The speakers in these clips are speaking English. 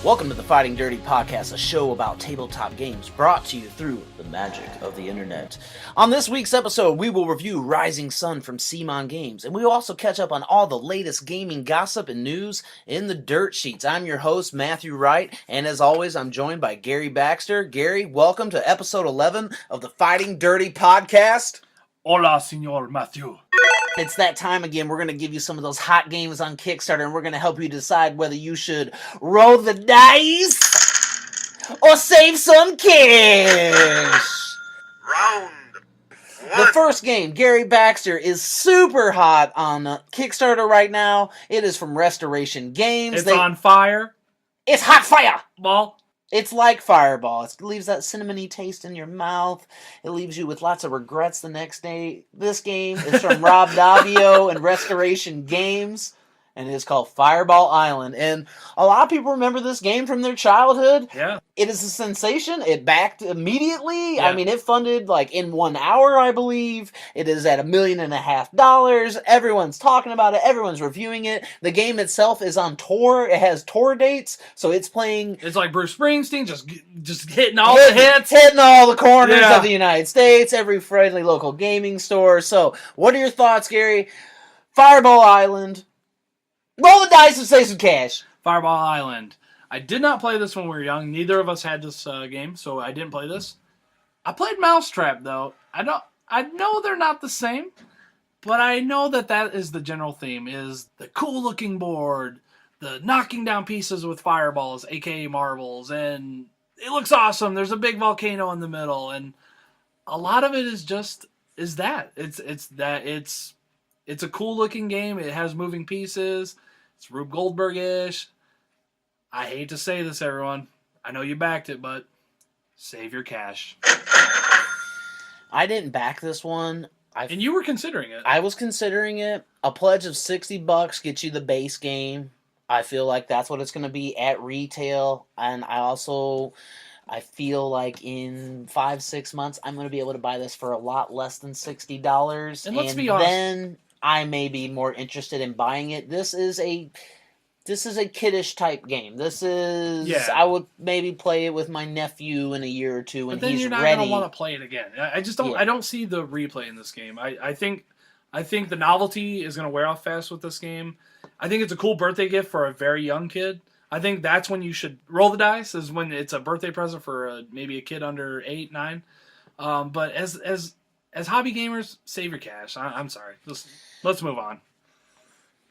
Welcome to the Fighting Dirty Podcast, a show about tabletop games brought to you through the magic of the internet. On this week's episode, we will review Rising Sun from CMON Games, and we will also catch up on all the latest gaming gossip and news in the dirt sheets. I'm your host, Matthew Wright, and as always, I'm joined by Gary Baxter. Gary, welcome to episode 11 of the Fighting Dirty Podcast. Hola, Senor Matthew. It's that time again. We're going to give you some of those hot games on Kickstarter, and we're going to help you decide whether you should roll the dice or save some cash. Round one. The first game, Gary Baxter, is super hot on Kickstarter right now. It is from Restoration Games. It's on fire. It's hot fire! Well, It's like Fireball. It leaves that cinnamony taste in your mouth. It leaves you with lots of regrets the next day. This game is from Rob Davio and Restoration Games, and it is called Fireball Island. And a lot of people remember this game from their childhood. yeah. It is a sensation. It backed immediately. Yeah. I mean, it funded like in 1 hour, I believe. It is at $1.5 million. Everyone's talking about it. Everyone's reviewing it. The game itself is on tour. It has tour dates, so it's playing. It's like Bruce Springsteen just hitting all the hits. Hitting all the corners Yeah. of the United States, every friendly local gaming store. So, what are your thoughts, Gary? Fireball Island. Roll the dice and save some cash. Fireball Island. I did not play this when we were young. Neither of us had this game, so I didn't play this. I played Mousetrap though. I know they're not the same, but I know that is the general theme: is the cool looking board, the knocking down pieces with fireballs, aka marbles, and it looks awesome. There's a big volcano in the middle, and a lot of it is that. It's a cool looking game. It has moving pieces. It's Rube Goldberg-ish. I hate to say this, everyone. I know you backed it, but save your cash. I didn't back this one. And you were considering it. I was considering it. A pledge of $60 gets you the base game. I feel like that's what it's going to be at retail. And I feel like in 5-6 months, I'm going to be able to buy this for a lot less than $60. And let's be honest. Then I may be more interested in buying it. This is a kiddish type game. I would maybe play it with my nephew in a year or two when But then he's you're not ready. going to want to play it again. I just don't. Yeah. I don't see the replay in this game. I think the novelty is going to wear off fast with this game. I think it's a cool birthday gift for a very young kid. I think that's when you should roll the dice. Is when it's a birthday present for maybe a kid under 8, 9. But as hobby gamers, save your cash. I'm sorry. Let's move on.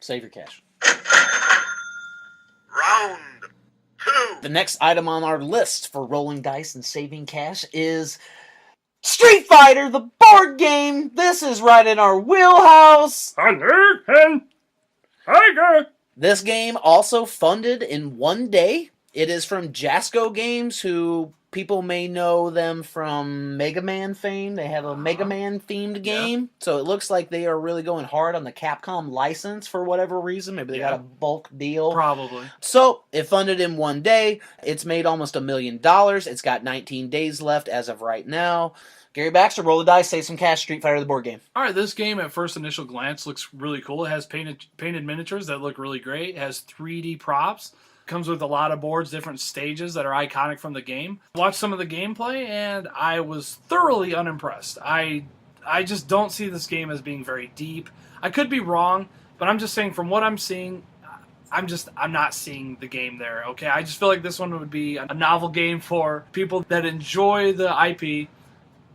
Save your cash. Round two. The next item on our list for rolling dice and saving cash is Street Fighter, the board game. This is right in our wheelhouse. Thunder and Tiger. This game also funded in 1 day. It is from Jasco Games, who people may know them from Mega Man fame. They have a Mega Man themed game. So it looks like they are really going hard on the Capcom license for whatever reason. Maybe they got a bulk deal. Probably. So it funded in 1 day. It's made almost $1 million. It's got 19 days left as of right now. Gary Baxter, roll the dice, save some cash. Street Fighter, the board game. All right, this game at first initial glance looks really cool. It has painted miniatures that look really great. It has 3D props. Comes with a lot of boards, different stages that are iconic from the game. Watched some of the gameplay, and I was thoroughly unimpressed. I just don't see this game as being very deep. I could be wrong, but I'm just saying from what I'm seeing, I'm not seeing the game there, okay? I just feel like this one would be a novel game for people that enjoy the IP.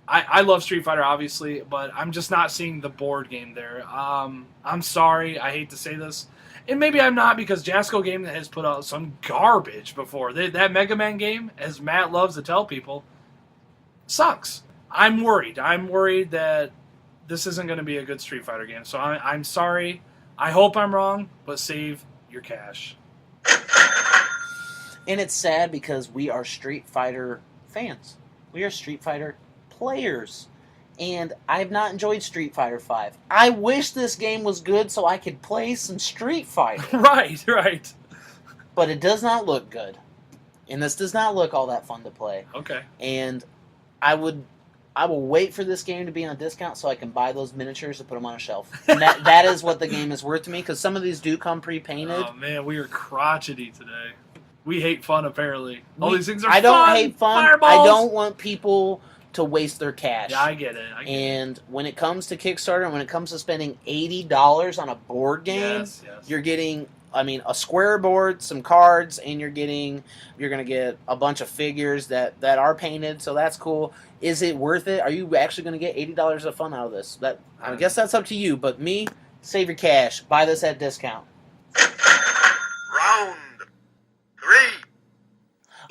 I love Street Fighter, obviously, but I'm just not seeing the board game there. I'm sorry. I hate to say this. And maybe I'm not, because Jasco Game has put out some garbage before. That Mega Man game, as Matt loves to tell people, sucks. I'm worried. I'm worried that this isn't going to be a good Street Fighter game. So I'm sorry. I hope I'm wrong, but save your cash. And it's sad because we are Street Fighter fans. We are Street Fighter players. And I have not enjoyed Street Fighter V. I wish this game was good so I could play some Street Fighter. Right. But it does not look good. And this does not look all that fun to play. Okay. And I will wait for this game to be on discount so I can buy those miniatures and put them on a shelf. And that is what the game is worth to me, because some of these do come pre-painted. Oh, man, we are crotchety today. We hate fun, apparently. All these things are I don't hate fun. Fireballs! I don't want people to waste their cash. Yeah, I get it. And when it comes to Kickstarter, when it comes to spending $80 on a board game, Yes. you're getting, a square board, some cards, and you're going to get a bunch of figures that are painted, so that's cool. Is it worth it? Are you actually going to get $80 of fun out of this? I guess that's up to you, but me, save your cash. Buy this at discount. Round 3.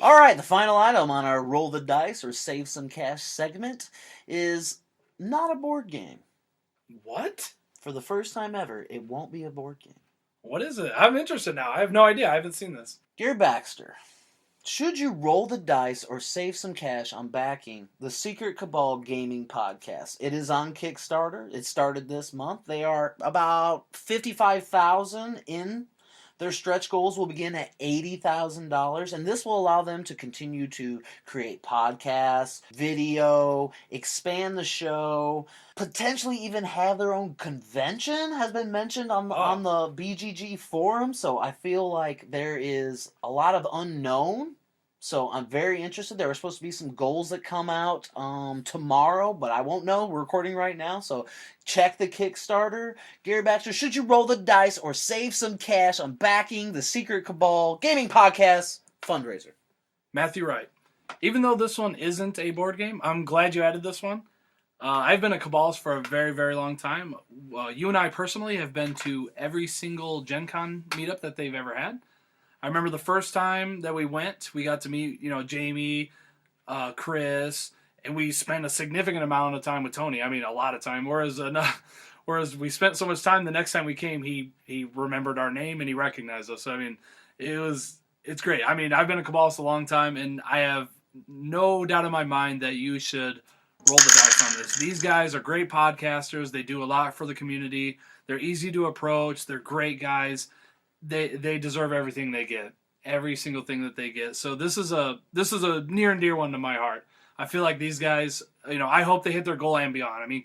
All right, the final item on our Roll the Dice or Save Some Cash segment is not a board game. What? For the first time ever, it won't be a board game. What is it? I'm interested now. I have no idea. I haven't seen this. Dear Baxter, should you roll the dice or save some cash on backing the Secret Cabal Gaming podcast? It is on Kickstarter. It started this month. They are about 55,000 in. Their stretch goals will begin at $80,000, and this will allow them to continue to create podcasts, video, expand the show, potentially even have their own convention, has been mentioned on the BGG forum, so I feel like there is a lot of unknown. So I'm very interested. There are supposed to be some goals that come out tomorrow, but I won't know. We're recording right now, so check the Kickstarter. Gary Baxter, should you roll the dice or save some cash on backing the Secret Cabal Gaming Podcast fundraiser? Matthew Wright. Even though this one isn't a board game, I'm glad you added this one. I've been a Cabalist for a very, very long time. You and I personally have been to every single Gen Con meetup that they've ever had. I remember the first time that we went, we got to meet, Jamie, Chris, and we spent a significant amount of time with Tony. I mean, a lot of time. Whereas we spent so much time, the next time we came, he remembered our name and he recognized us. So, I mean, it's great. I mean, I've been a Cabalist a long time, and I have no doubt in my mind that you should roll the dice on this. These guys are great podcasters. They do a lot for the community. They're easy to approach. They're great guys. They deserve everything they get, every single thing that they get. So this is a near and dear one to my heart. I feel like these guys, I hope they hit their goal and beyond. I mean,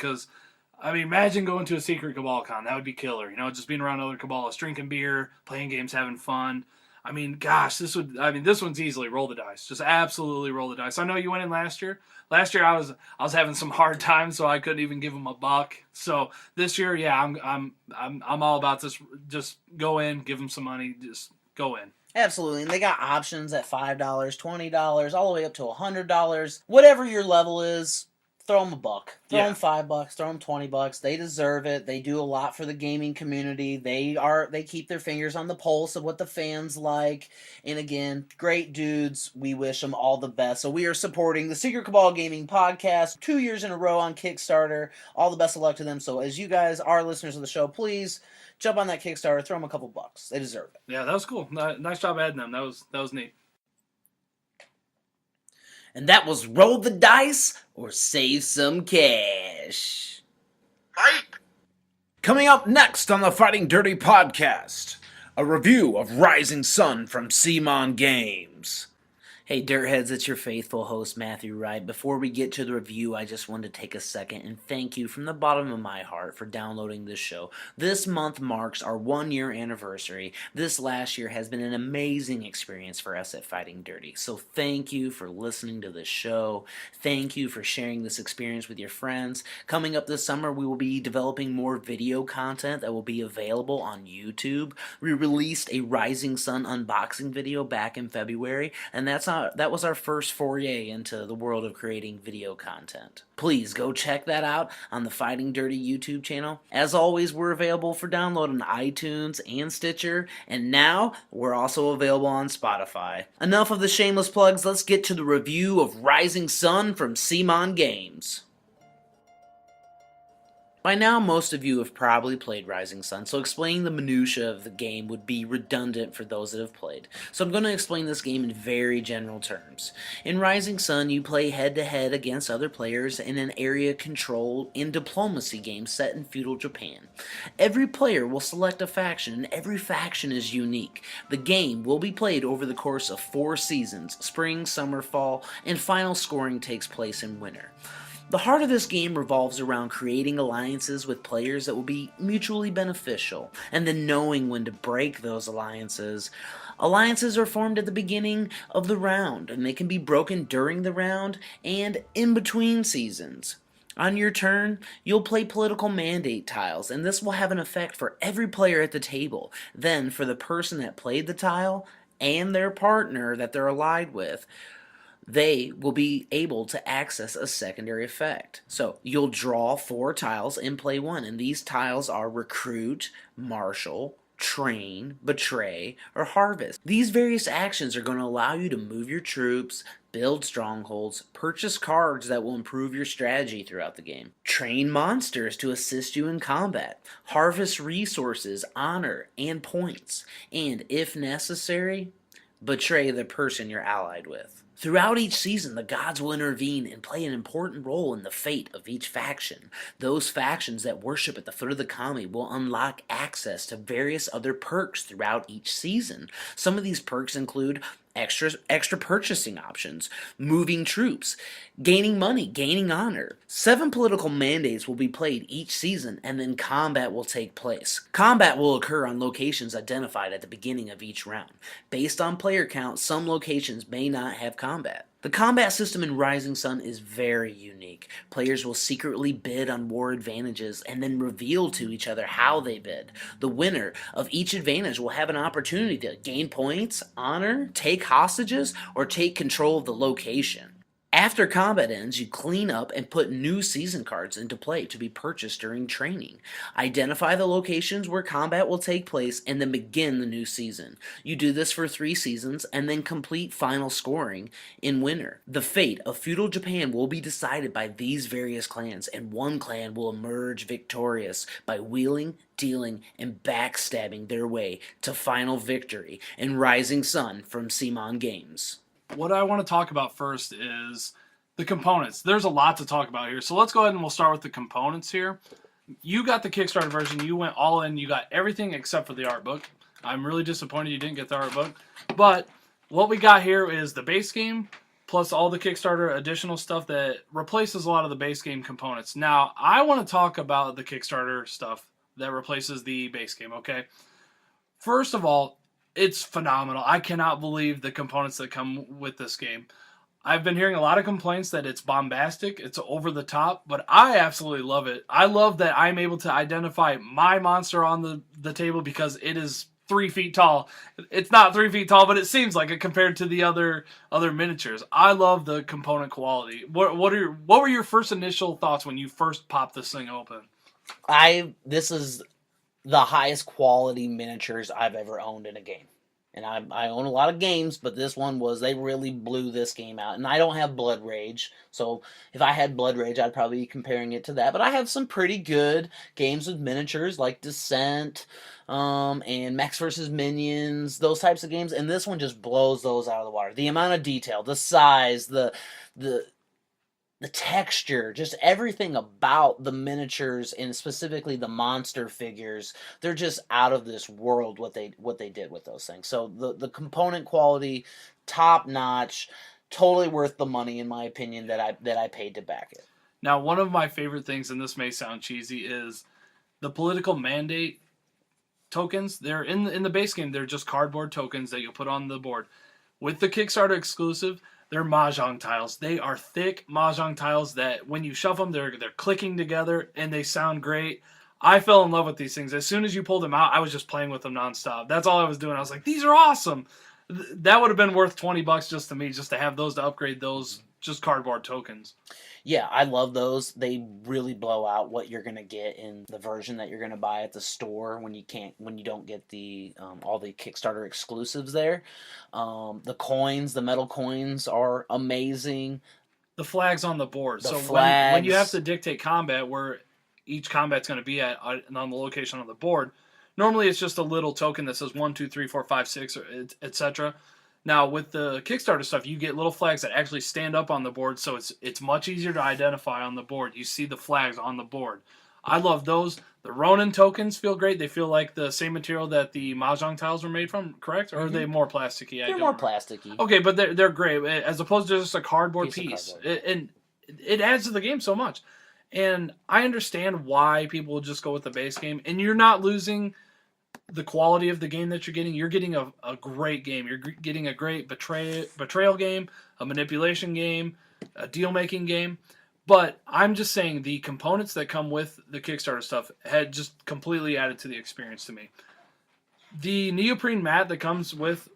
imagine going to a Secret Cabal Con. That would be killer. Just being around other Cabalists, drinking beer, playing games, having fun. I mean, gosh, this one's easily roll the dice. Just absolutely roll the dice. I know you went in last year. Last year I was having some hard times, so I couldn't even give them $1. So this year, yeah, I'm all about this. Just go in, give them some money, just go in. Absolutely, and they got options at $5, $20, all the way up to $100. Whatever your level is, throw them $1. Throw them $5. Throw them $20. They deserve it. They do a lot for the gaming community. They keep their fingers on the pulse of what the fans like. And again, great dudes. We wish them all the best. So we are supporting the Secret Cabal Gaming Podcast 2 years in a row on Kickstarter. All the best of luck to them. So as you guys are listeners of the show, please jump on that Kickstarter. Throw them a couple bucks. They deserve it. Yeah, that was cool. Nice job adding them. That was neat. And that was Roll the Dice or Save Some Cash. Fight! Coming up next on the Fighting Dirty podcast, a review of Rising Sun from CMON Games. Hey Dirtheads, it's your faithful host Matthew Wright. Before we get to the review, I just wanted to take a second and thank you from the bottom of my heart for downloading this show. This month marks our 1-year anniversary. This last year has been an amazing experience for us at Fighting Dirty. So thank you for listening to this show. Thank you for sharing this experience with your friends. Coming up this summer, we will be developing more video content that will be available on YouTube. We released a Rising Sun unboxing video back in February, and that was our first foray into the world of creating video content. Please go check that out on the Fighting Dirty YouTube channel. As always, we're available for download on iTunes and Stitcher, and now we're also available on Spotify. Enough of the shameless plugs, let's get to the review of Rising Sun from CMON Games. By now, most of you have probably played Rising Sun, so explaining the minutiae of the game would be redundant for those that have played. So I'm going to explain this game in very general terms. In Rising Sun, you play head-to-head against other players in an area control and diplomacy game set in feudal Japan. Every player will select a faction, and every faction is unique. The game will be played over the course of 4 seasons, spring, summer, fall, and final scoring takes place in winter. The heart of this game revolves around creating alliances with players that will be mutually beneficial, and then knowing when to break those alliances Alliances are formed at the beginning of the round, and they can be broken during the round and in between seasons. On your turn, you'll play political mandate tiles, and this will have an effect for every player at the table. Then, for the person that played the tile and their partner that they're allied with, they will be able to access a secondary effect. So you'll draw 4 tiles in play 1, and these tiles are Recruit, Marshal, Train, Betray, or Harvest. These various actions are going to allow you to move your troops, build strongholds, purchase cards that will improve your strategy throughout the game, train monsters to assist you in combat, harvest resources, honor, and points, and if necessary, betray the person you're allied with. Throughout each season, the gods will intervene and play an important role in the fate of each faction. Those factions that worship at the foot of the kami will unlock access to various other perks throughout each season. Some of these perks include extra purchasing options, moving troops, gaining money, gaining honor. 7 political mandates will be played each season, and then combat will take place. Combat will occur on locations identified at the beginning of each round. Based on player count, some locations may not have combat. The combat system in Rising Sun is very unique. Players will secretly bid on war advantages and then reveal to each other how they bid. The winner of each advantage will have an opportunity to gain points, honor, take hostages, or take control of the location. After combat ends, you clean up and put new season cards into play to be purchased during training. Identify the locations where combat will take place and then begin the new season. You do this for 3 seasons and then complete final scoring in winter. The fate of feudal Japan will be decided by these various clans, and one clan will emerge victorious by wheeling, dealing, and backstabbing their way to final victory in Rising Sun from CMON Games. What I want to talk about first is the components. There's a lot to talk about here. So let's go ahead and we'll start with the components here. You got the Kickstarter version. You went all in. You got everything except for the art book. I'm really disappointed you didn't get the art book. But what we got here is the base game plus all the Kickstarter additional stuff that replaces a lot of the base game components. Now, I want to talk about the Kickstarter stuff that replaces the base game, okay? First of all, it's phenomenal. I cannot believe the components that come with this game. I've been hearing a lot of complaints that it's bombastic, it's over the top, but I absolutely love it. I love that I'm able to identify my monster on the table because it is 3 feet tall. It's not 3 feet tall, but it seems like it compared to the other miniatures. I love the component quality. What were your first initial thoughts when you first popped this thing open? This is the highest quality miniatures I've ever owned in a game. And I own a lot of games, but this one they really blew this game out. And I don't have Blood Rage, so if I had Blood Rage, I'd probably be comparing it to that. But I have some pretty good games with miniatures, like Descent, and Mechs vs. Minions, those types of games. And this one just blows those out of the water. The amount of detail, the size, the texture, just everything about the miniatures and specifically the monster figures, they're just out of this world what they did with those things. So the component quality, top notch, totally worth the money in my opinion that I paid to back it. Now, one of my favorite things, and this may sound cheesy, is the political mandate tokens. They're in the base game. They're just cardboard tokens that you'll put on the board. With the Kickstarter exclusive, they're mahjong tiles. They are thick mahjong tiles that when you shuffle them, they're clicking together and they sound great. I fell in love with these things. As soon as you pulled them out, I was just playing with them nonstop. That's all I was doing. I was like, these are awesome. That would have been worth $20 just to me, just to have those to upgrade those just cardboard tokens. Yeah, I love those. They really blow out what you're gonna get in the version that you're gonna buy at the store when you don't get the all the Kickstarter exclusives there. The coins, the metal coins, are amazing. The flags on the board. The so flags. When you have to dictate combat, where each combat's going to be at on the location on the board, normally it's just a little token that says 1, 2, 3, 4, 5, 6, etc. Now, with the Kickstarter stuff, you get little flags that actually stand up on the board, so it's much easier to identify on the board. You see the flags on the board. I love those. The Ronin tokens feel great. They feel like the same material that the mahjong tiles were made from, correct? Or are they more plasticky? They're more plasticky. Okay, but they're great, as opposed to just a cardboard piece. And it adds to the game so much. And I understand why people will just go with the base game, and you're not losing the quality of the game that you're getting. You're getting a great game. You're getting a great betrayal game, a manipulation game, a deal-making game. But I'm just saying the components that come with the Kickstarter stuff had just completely added to the experience to me. The neoprene mat that comes with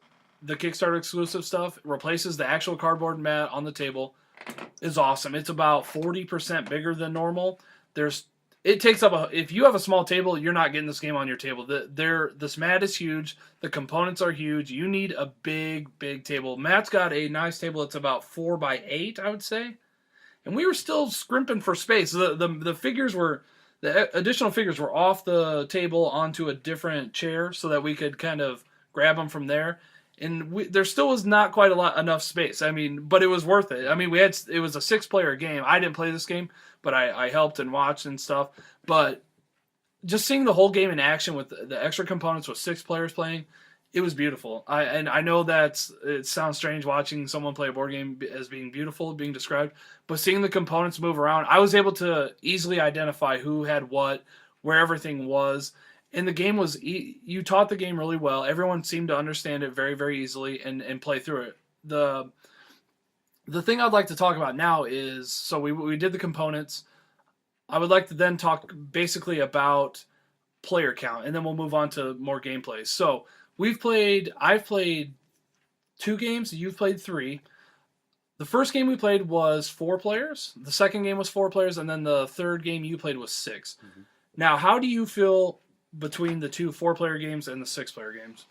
the Kickstarter exclusive stuff replaces the actual cardboard mat on the table. Is awesome. It's about 40% bigger than normal. It takes up if you have a small table, you're not getting this game on your table. This mat is huge. The components are huge. You need a big table. Matt's got a nice table that's about 4x8, I would say. And we were still scrimping for space. The figures were, the additional figures were off the table onto a different chair so that we could kind of grab them from there. And there still was not quite enough space. I mean, but it was worth it. I mean, it was a 6-player game. I didn't play this game, but I helped and watched and stuff. But just seeing the whole game in action with the extra components with 6 players playing, it was beautiful. I know that it sounds strange watching someone play a board game as being beautiful, being described, but seeing the components move around, I was able to easily identify who had what, where everything was. And the game was, you taught the game really well. Everyone seemed to understand it very, very easily and play through it. The thing I'd like to talk about now is, so we did the components. I would like to then talk basically about player count, and then we'll move on to more gameplay. So I've played 2 games, you've played 3. The first game we played was 4 players. The second game was 4 players, and then the third game you played was 6. Mm-hmm. Now, how do you feel between the 2 4-player games and the 6-player games?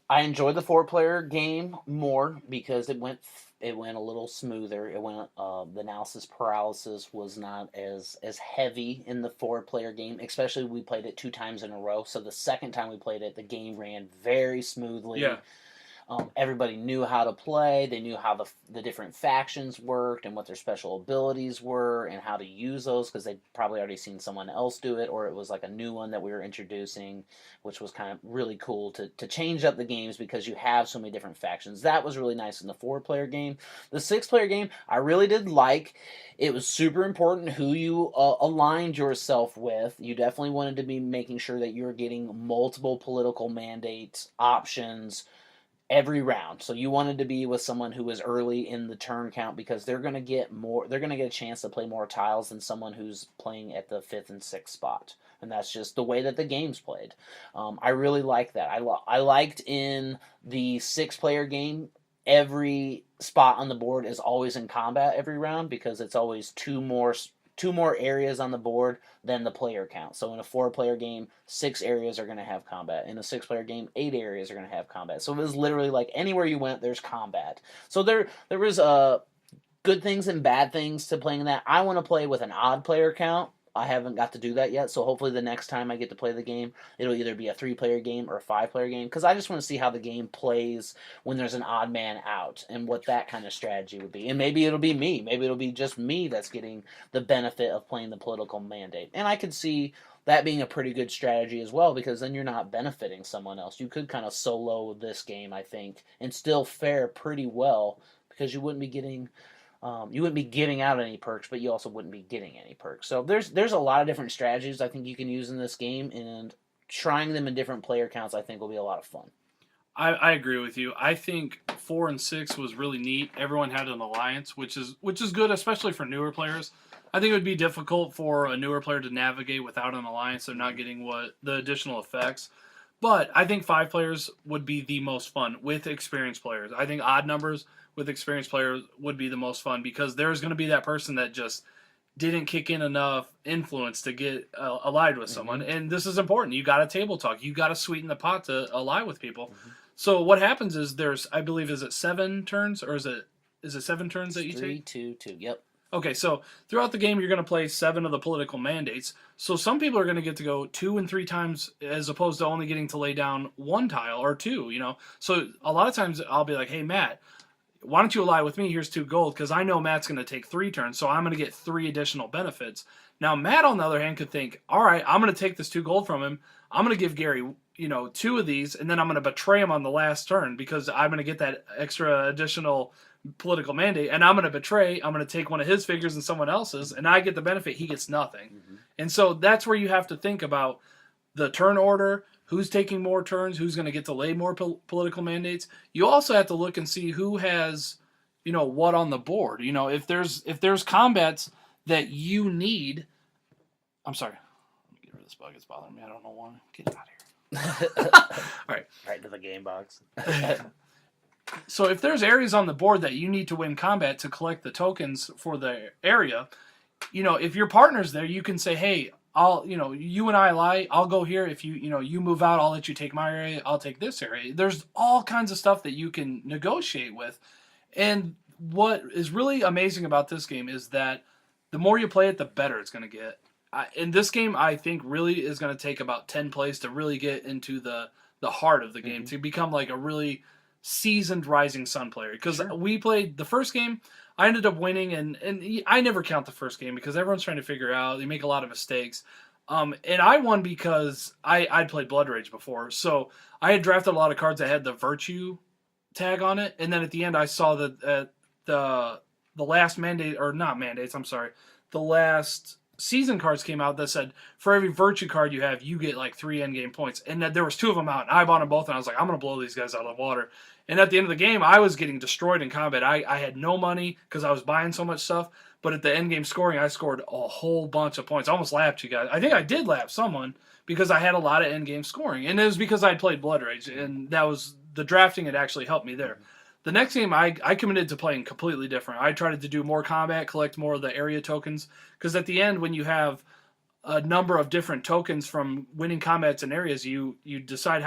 I enjoyed the 4-player game more because it went a little smoother. The analysis paralysis was not as heavy in the 4-player game, especially we played it 2 times in a row. So the second time we played it, the game ran very smoothly. Yeah. Everybody knew how to play. They knew how the different factions worked and what their special abilities were and how to use those because they'd probably already seen someone else do it, or it was like a new one that we were introducing, which was kind of really cool to change up the games because you have so many different factions. That was really nice in the 4-player game. The 6-player game, I really did like. It was super important who you aligned yourself with. You definitely wanted to be making sure that you're getting multiple political mandates, options, every round. So you wanted to be with someone who was early in the turn count because they're going to get a chance to play more tiles than someone who's playing at the 5th and 6th spot. And that's just the way that the game's played. I really like that. I liked in the 6-player game, every spot on the board is always in combat every round because it's always two more areas on the board than the player count. So in a 4-player game, 6 areas are going to have combat. In a 6-player game, 8 areas are going to have combat. So it was literally like anywhere you went, there's combat. So there was good things and bad things to playing that. I want to play with an odd player count. I haven't got to do that yet, so hopefully the next time I get to play the game, it'll either be a 3-player game or a 5-player game, because I just want to see how the game plays when there's an odd man out, and what that kind of strategy would be. And maybe it'll be me. Maybe it'll be just me that's getting the benefit of playing the political mandate. And I could see that being a pretty good strategy as well, because then you're not benefiting someone else. You could kind of solo this game, I think, and still fare pretty well, because you wouldn't be getting... you wouldn't be giving out any perks, but you also wouldn't be getting any perks. So there's a lot of different strategies I think you can use in this game, and trying them in different player counts I think will be a lot of fun. I agree with you. I think 4 and 6 was really neat. Everyone had an alliance, which is good, especially for newer players. I think it would be difficult for a newer player to navigate without an alliance. They're not getting the additional effects. But I think 5 players would be the most fun with experienced players. I think odd numbers with experienced players would be the most fun, because there's going to be that person that just didn't kick in enough influence to get allied with someone. Mm-hmm. And this is important. You got to table talk. You got to sweeten the pot to ally with people. Mm-hmm. So what happens is I believe, is it 7 turns, or is it 7 turns that you take? 3, 2, 2. Yep. Okay, so throughout the game, you're going to play 7 of the political mandates. So some people are going to get to go 2 and 3 times, as opposed to only getting to lay down 1 tile or 2, So a lot of times I'll be like, hey, Matt, why don't you ally with me? Here's 2 gold, because I know Matt's going to take 3 turns, so I'm going to get 3 additional benefits. Now, Matt, on the other hand, could think, all right, I'm going to take this 2 gold from him. I'm going to give Gary, 2 of these, and then I'm going to betray him on the last turn, because I'm going to get that extra additional political mandate, and I'm going to take one of his figures and someone else's, and I get the benefit, he gets nothing. Mm-hmm. And so that's where you have to think about the turn order, who's taking more turns, who's going to get to lay more political mandates. You also have to look and see who has, what on the board. If there's combats that you need. I'm sorry. Let me get rid of this bug. It's bothering me. I don't know why. Get out of here. All right. Right to the game box. So if there's areas on the board that you need to win combat to collect the tokens for the area, if your partner's there, you can say, hey, you and I lie. I'll go here. If you move out, I'll let you take my area. I'll take this area. There's all kinds of stuff that you can negotiate with. And what is really amazing about this game is that the more you play it, the better it's going to get. In this game, I think really is going to take about 10 plays to really get into the heart of the game, to become like a really seasoned Rising Sun player. Because we played the first game, I ended up winning, and I never count the first game because everyone's trying to figure out. They make a lot of mistakes. And I won because I'd played Blood Rage before. So I had drafted a lot of cards that had the Virtue tag on it. And then at the end, I saw that the last mandate, or not mandates, I'm sorry, the last season cards came out that said, for every Virtue card you have, you get like 3 endgame points. And there was 2 of them out. And I bought them both, and I was like, I'm going to blow these guys out of the water. And at the end of the game, I was getting destroyed in combat. I had no money because I was buying so much stuff. But at the end game scoring, I scored a whole bunch of points. I almost lapped you guys. I think I did lap someone because I had a lot of end game scoring. And it was because I played Blood Rage. And that was the drafting had actually helped me there. The next game, I committed to playing completely different. I tried to do more combat, collect more of the area tokens. Because at the end, when you have a number of different tokens from winning combats in areas, you decide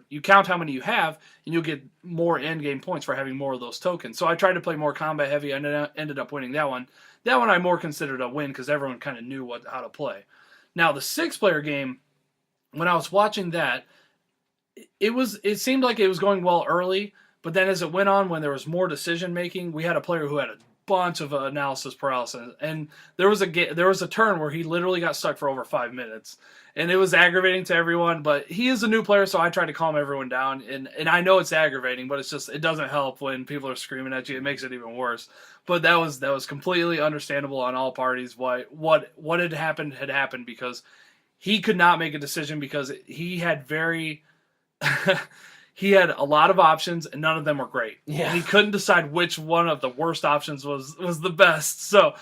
you count how many you have, and you'll get more end game points for having more of those tokens. So I tried to play more combat heavy. I ended up winning that one. That one I more considered a win because everyone kind of knew how to play. Now the 6-player game, when I was watching that, it seemed like it was going well early, but then as it went on, when there was more decision making, we had a player who had a bunch of analysis paralysis, and there was a turn where he literally got stuck for over 5 minutes, and it was aggravating to everyone. But he is a new player, so I tried to calm everyone down, and I know it's aggravating, but it doesn't help when people are screaming at you. It makes it even worse. But that was completely understandable on all parties. What had happened because he could not make a decision because he had he had a lot of options, and none of them were great. Yeah. And he couldn't decide which one of the worst options was the best. So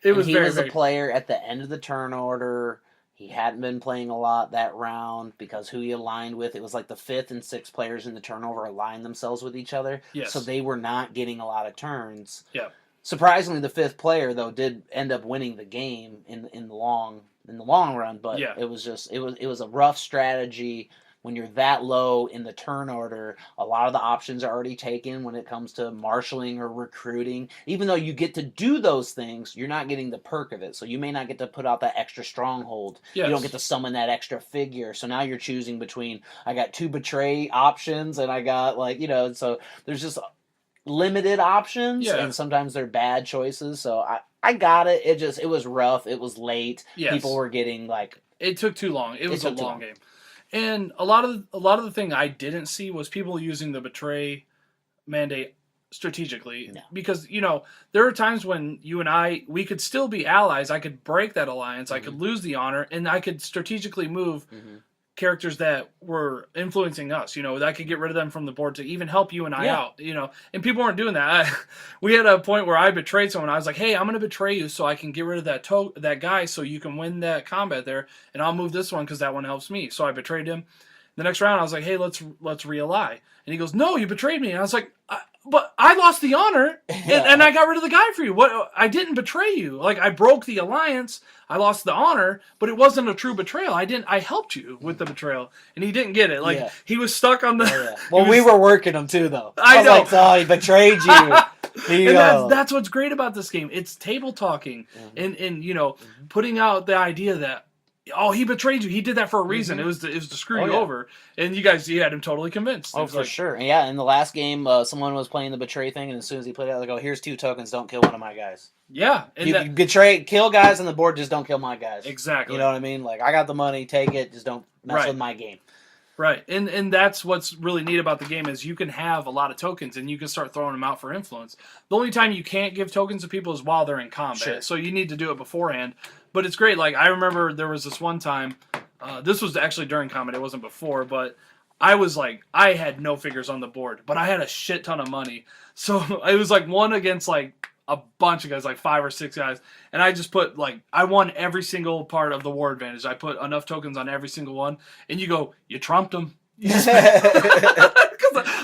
he was a player at the end of the turn order. He hadn't been playing a lot that round because who he aligned with, it was like the 5th and 6th players in the turnover aligned themselves with each other. Yes. So they were not getting a lot of turns. Yeah. Surprisingly, the 5th player, though, did end up winning the game in the long run. But it was a rough strategy. When you're that low in the turn order, a lot of the options are already taken when it comes to marshaling or recruiting. Even though you get to do those things, you're not getting the perk of it. So you may not get to put out that extra stronghold. Yes. You don't get to summon that extra figure. So now you're choosing between, I got 2 betray options, and I got so there's just limited options, and sometimes they're bad choices. So I got it. It was rough. It was late. Yes. People were getting it took too long. It was a long game. And a lot of the thing I didn't see was people using the betray mandate strategically. No. Because, there are times when you and we could still be allies. I could break that alliance. I could lose the honor, and I could strategically move characters that were influencing us. I could get rid of them from the board to even help you and I out. And people weren't doing that. We had a point where I betrayed someone. I was like, hey, I'm going to betray you so I can get rid of that guy so you can win that combat there, and I'll move this one because that one helps me. So I betrayed him. The next round, I was like, hey, let's re-ally. And he goes, no, you betrayed me. And I was like, but I lost the honor, and I got rid of the guy for you. What? I didn't betray you. I broke the alliance. I lost the honor, but it wasn't a true betrayal. I helped you with the betrayal, and he didn't get it. He was stuck on the... Well, we were working him, too, though. I know. Oh, he betrayed you. That's what's great about this game. It's table talking, and putting out the idea that, oh, he betrayed you. He did that for a reason. It was to screw you over. And you had him totally convinced. Oh, for sure. Yeah, in the last game, someone was playing the betray thing, and as soon as he played it, they go, here's 2 tokens, don't kill one of my guys. Yeah. And kill guys on the board, just don't kill my guys. Exactly. You know what I mean? I got the money, take it, just don't mess with my game. Right. And that's what's really neat about the game is you can have a lot of tokens, and you can start throwing them out for influence. The only time you can't give tokens to people is while they're in combat. Sure. So you need to do it beforehand. But it's great. I remember there was this one time This was actually during Comet. It wasn't before, but I was like, I had no figures on the board, but I had a shit ton of money. So it was like one against like a bunch of guys, like 5 or 6 guys. And I just put like, I won every single part of the war advantage. I put enough tokens on every single one. And you trumped them. Because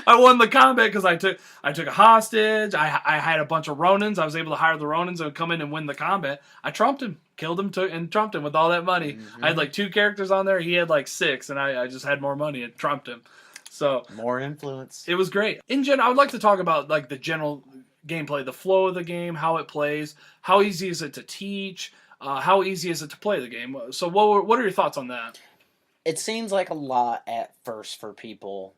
I won the combat because I took a hostage. I had a bunch of Ronins. I was able to hire the Ronins and come in and win the combat. I trumped him, killed him, and trumped him with all that money. Mm-hmm. I had like 2 characters on there. He had like 6, and I just had more money and trumped him. So more influence. It was great. In general, I would like to talk about like the general gameplay, the flow of the game, how it plays, how easy is it to teach, how easy is it to play the game. So what are your thoughts on that? It seems like a lot at first for people.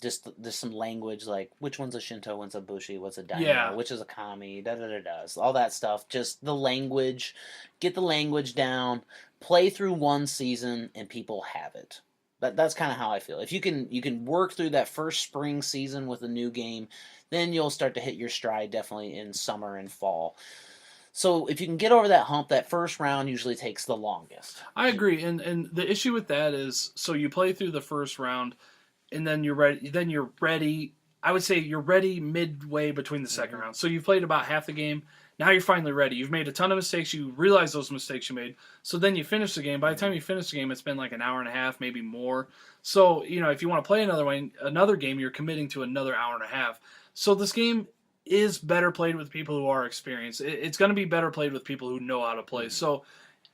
Just some language like which one's a Shinto, what's a Bushi, what's a Daimyo, which is a Kami, all that stuff. Just the language, get the language down, play through one season, and people have it. That's kind of how I feel. If you can work through that first spring season with a new game, then you'll start to hit your stride definitely in summer and fall. So if you can get over that hump, that first round usually takes the longest. I agree, and the issue with that is, so you play through the first round, and then you're ready. I would say you're ready midway between the second round. So you've played about half the game. Now you're finally ready. You've made a ton of mistakes. You realize those mistakes you made. So then you finish the game. By the time you finish the game, it's been like an hour and a half, maybe more. So, if you want to play another game, you're committing to another hour and a half. So this game is better played with people who are experienced. It's going to be better played with people who know how to play. So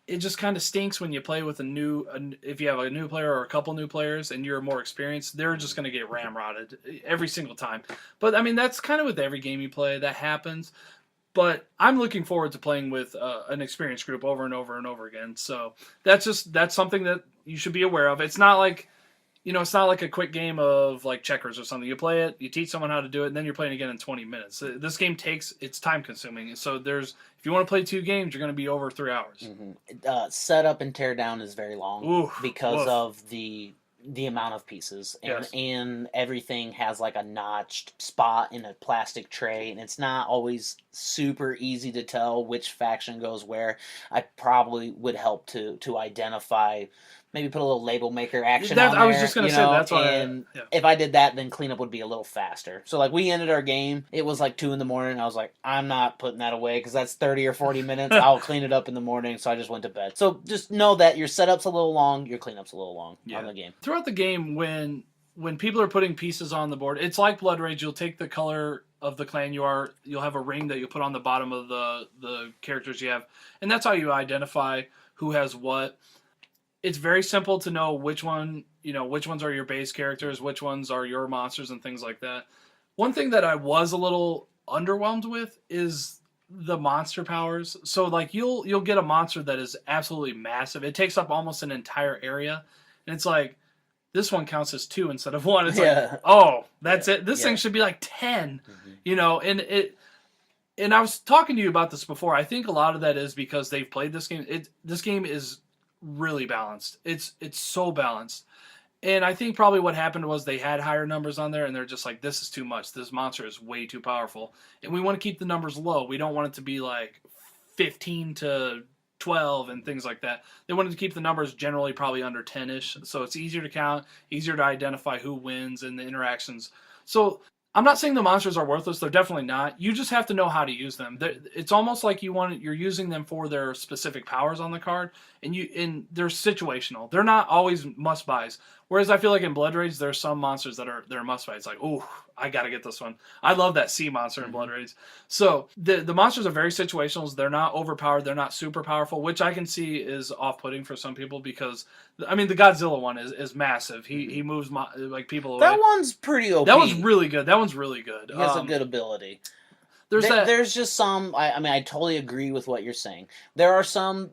it just kind of stinks when you play with if you have a new player or a couple new players and you're more experienced, they're just going to get ramrodded every single time. But I mean, that's kind of with every game you play. That happens. But I'm looking forward to playing with an experienced group over and over and over again. So that's something that you should be aware of. It's not like, it's not like a quick game of like checkers or something. You play it, you teach someone how to do it, and then you're playing again in 20 minutes. This game it's time consuming. So if you want to play 2 games, you're going to be over 3 hours. Mm-hmm. Setup and tear down is very long because of the amount of pieces, and everything has like a notched spot in a plastic tray, and it's not always super easy to tell which faction goes where. I probably would help to identify. Maybe put a little label maker action on there. I was just going to say, that's why. If I did that, then cleanup would be a little faster. So, like, we ended our game. It was like 2 a.m. I was like, I'm not putting that away because that's 30 or 40 minutes. I'll clean it up in the morning. So I just went to bed. So just know that your setup's a little long, your cleanup's a little long on the game. Throughout the game, when people are putting pieces on the board, it's like Blood Rage. You'll take the color of the clan you'll have a ring that you put on the bottom of the characters you have, and that's how you identify who has what. It's very simple to know which ones are your base characters, which ones are your monsters, and things like that. One thing that I was a little underwhelmed with is the monster powers. So like you'll get a monster that is absolutely massive. It takes up almost an entire area, and it's like this one counts as 2 instead of 1. It's like, oh, that's it. This thing should be like 10, and I was talking to you about this before. I think a lot of that is because they've played this game. This game is really balanced. It's so balanced. And I think probably what happened was they had higher numbers on there, and they're just like, this is too much. This monster is way too powerful. And we want to keep the numbers low. We don't want it to be like 15 to 12 and things like that. They wanted to keep the numbers generally probably under 10-ish. So it's easier to count, easier to identify who wins and the interactions. So I'm not saying the monsters are worthless. They're definitely not. You just have to know how to use them. It's almost like you're using them for their specific powers on the card, and they're situational. They're not always must buys. Whereas I feel like in Blood Rage, there's some monsters that are must buys. Like, oh, I gotta get this one. I love that sea monster in Blood Rage. So the monsters are very situational. They're not overpowered. They're not super powerful, which I can see is off-putting for some people because I mean the Godzilla one is massive. He moves like people away. That one's pretty OP. That one's really good. That one's really good. He has a good ability. There's just some. I mean, I totally agree with what you're saying. There are some.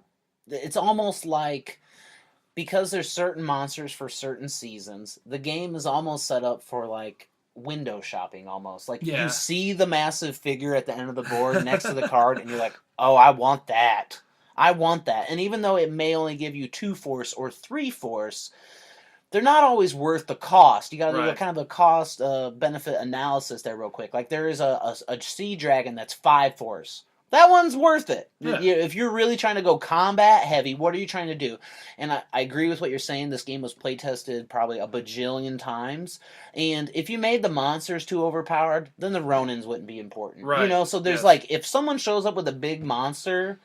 It's almost like because there's certain monsters for certain seasons, the game is almost set up for like window shopping almost. Like you see the massive figure at the end of the board next to the card and you're like, oh, I want that. I want that. And even though it may only give you 2 force or 3 force, they're not always worth the cost. You got to do a kind of a cost benefit analysis there real quick. Like there is a sea dragon that's 5 force. That one's worth it. Yeah. If you're really trying to go combat heavy, what are you trying to do? And I agree with what you're saying. This game was play tested probably a bajillion times. And if you made the monsters too overpowered, then the Ronins wouldn't be important. Right. You know, so there's like, if someone shows up with a big monster,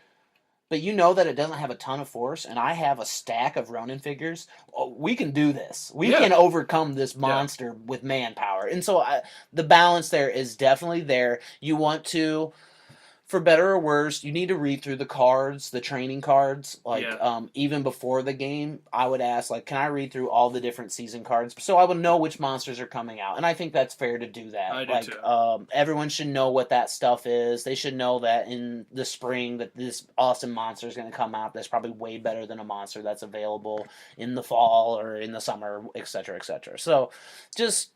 but you know that it doesn't have a ton of force, and I have a stack of Ronin figures, we can do this. We can overcome this monster with manpower. And so the balance there is definitely there. You want to, for better or worse, you need to read through the cards, the training cards. Like, even before the game, I would ask, like, can I read through all the different season cards so I would know which monsters are coming out? And I think that's fair to do that. I do too. Everyone should know what that stuff is. They should know that in the spring that this awesome monster is going to come out that's probably way better than a monster that's available in the fall or in the summer, etc., etc. So just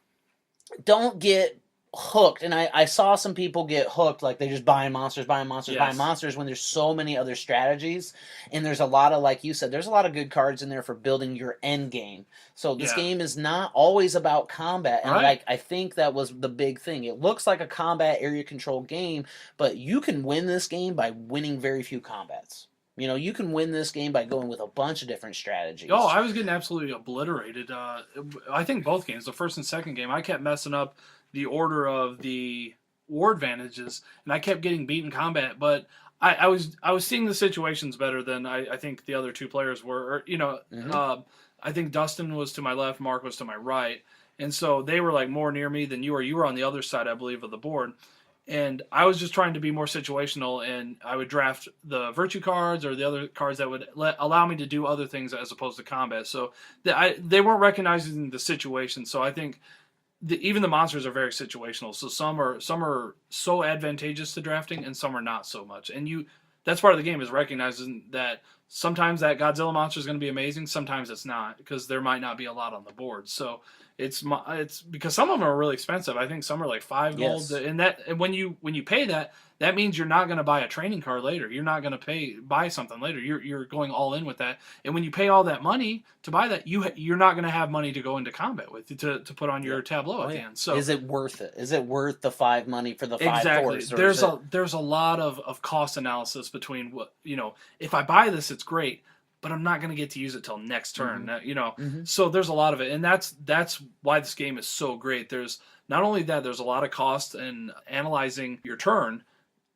don't get hooked. And I saw some people get hooked, like they just buying monsters buying monsters when there's so many other strategies. And there's a lot of, like you said, there's a lot of good cards in there for building your end game. So this game is not always about combat. And like, I think that was the big thing. It looks like a combat area control game, but you can win this game by winning very few combats. You know, you can win this game by going with a bunch of different strategies. Oh, I was getting absolutely obliterated. I think both games, the first and second game, I kept messing up the order of the war advantages, and I kept getting beat in combat. But I was seeing the situations better than I think the other two players were. Or, I think Dustin was to my left, Mark was to my right, and so they were like more near me than you were. You were on the other side, I believe, of the board. And I was just trying to be more situational, and I would draft the virtue cards or the other cards that would allow me to do other things as opposed to combat. So they weren't recognizing the situation. So I think even the monsters are very situational. So some are so advantageous to drafting, and some are not so much. And that's part of the game, is recognizing that sometimes that Godzilla monster is going to be amazing, sometimes it's not, because there might not be a lot on the board. So it's because some of them are really expensive. I think some are like 5 gold, and when you pay that means you're not going to buy a training card later. You're not going to buy something later. You're going all in with that. And when you pay all that money to buy that, you're not going to have money to go into combat with to put on your tableau at the end. So is it worth it? Is it worth the 5 money for the 5 force? There's a lot of cost analysis between what, if I buy this, it's great, but I'm not going to get to use it till next turn. So there's a lot of it, and that's why this game is so great. There's not only that, there's a lot of cost in analyzing your turn.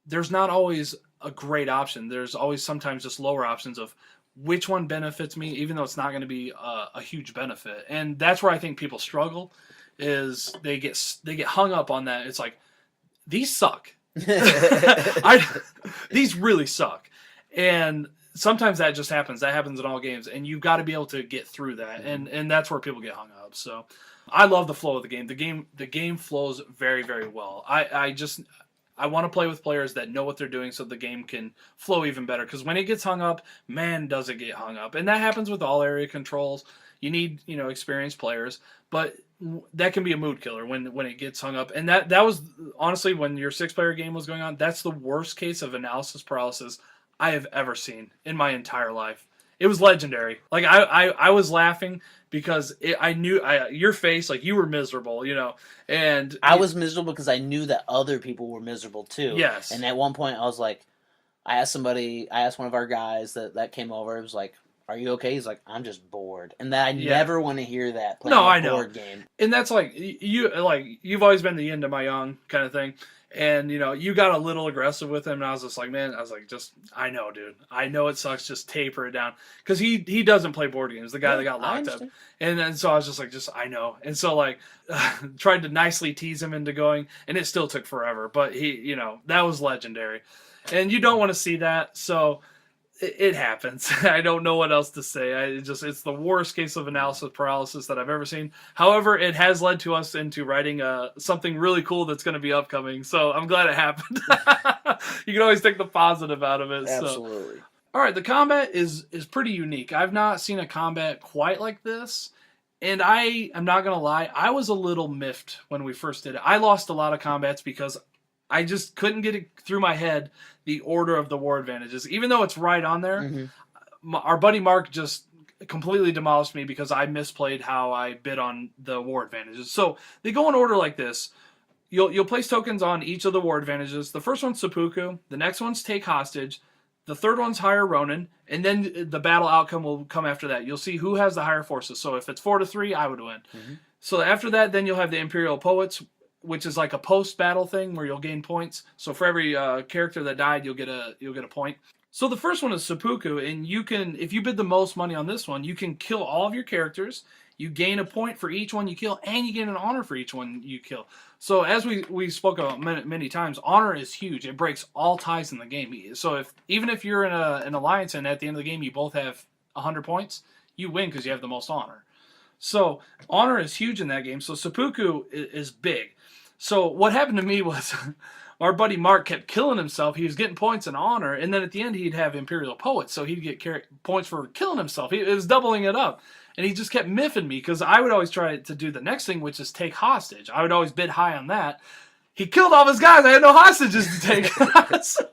There's not always a great option. There's always sometimes just lower options of which one benefits me, even though it's not going to be a huge benefit. And that's where I think people struggle, is they get hung up on that. It's like, these suck. These really suck. And sometimes that just happens. That happens in all games, and you've got to be able to get through that. And that's where people get hung up. So I love the flow of the game. The game flows very, very well. I want to play with players that know what they're doing so the game can flow even better. Because when it gets hung up, man, does it get hung up. And that happens with all area controls. You need, experienced players. But that can be a mood killer when it gets hung up. And that was, honestly, when your 6-player game was going on, that's the worst case of analysis paralysis I have ever seen in my entire life. It was legendary. Like, I was laughing because I knew your face, like, you were miserable, and I was miserable because I knew that other people were miserable too. Yes. And at one point I was like, I asked one of our guys that came over, it was like, are you okay? He's like, I'm just bored. And that I never want to hear that playing a board game. And that's like, you've always been the yin to my yang kind of thing. And, you got a little aggressive with him, and I was just like, man, I know, dude. I know it sucks, just taper it down. Because he doesn't play board games, the guy that got locked up. And then so I was just like, I know. And so, like, tried to nicely tease him into going, and it still took forever. But he, that was legendary. And you don't want to see that, so it happens. I don't know what else to say. It's the worst case of analysis paralysis that I've ever seen. However, it has led to us into writing something really cool that's going to be upcoming. So I'm glad it happened. You can always take the positive out of it. Absolutely. So. All right, the combat is pretty unique. I've not seen a combat quite like this. And I'm not going to lie, I was a little miffed when we first did it. I lost a lot of combats because I just couldn't get it through my head, the order of the war advantages. Even though it's right on there, our buddy Mark just completely demolished me because I misplayed how I bid on the war advantages. So they go in order like this. you'll place tokens on each of the war advantages. The first one's seppuku. The next one's take hostage. The third one's hire Ronin, and then the battle outcome will come after that. You'll see who has the higher forces. So if it's 4-3, I would win. Mm-hmm. So after that, then you'll have the Imperial Poets, which is like a post-battle thing where you'll gain points. So for every character that died, you'll get a point. So the first one is seppuku, and you can, if you bid the most money on this one, you can kill all of your characters. You gain a point for each one you kill, and you gain an honor for each one you kill. So as we spoke about many times, honor is huge. It breaks all ties in the game. So even if you're in an alliance and at the end of the game you both have 100 points, you win because you have the most honor. So honor is huge in that game. So seppuku is big. So what happened to me was our buddy Mark kept killing himself. He was getting points in honor, and then at the end he'd have Imperial Poets, so he'd get points for killing himself. It was doubling it up. And he just kept miffing me because I would always try to do the next thing, which is take hostage. I would always bid high on that. He killed all of his guys. I had no hostages to take. So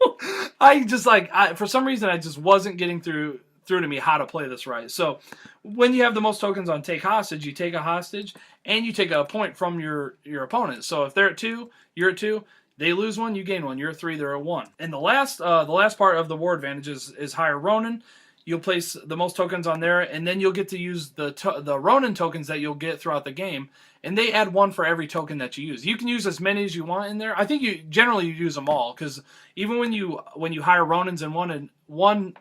I just for some reason, I just wasn't getting through to me how to play this right. So when you have the most tokens on take hostage, you take a hostage and you take a point from your opponent. So if they're at 2, you're at 2. They lose 1, you gain 1. You're at 3, they're at 1. And the last part of the war advantage is hire Ronin. You'll place the most tokens on there, and then you'll get to use the Ronin tokens that you'll get throughout the game, and they add 1 for every token that you use. You can use as many as you want in there. I think you use them all, because even when you hire Ronins in one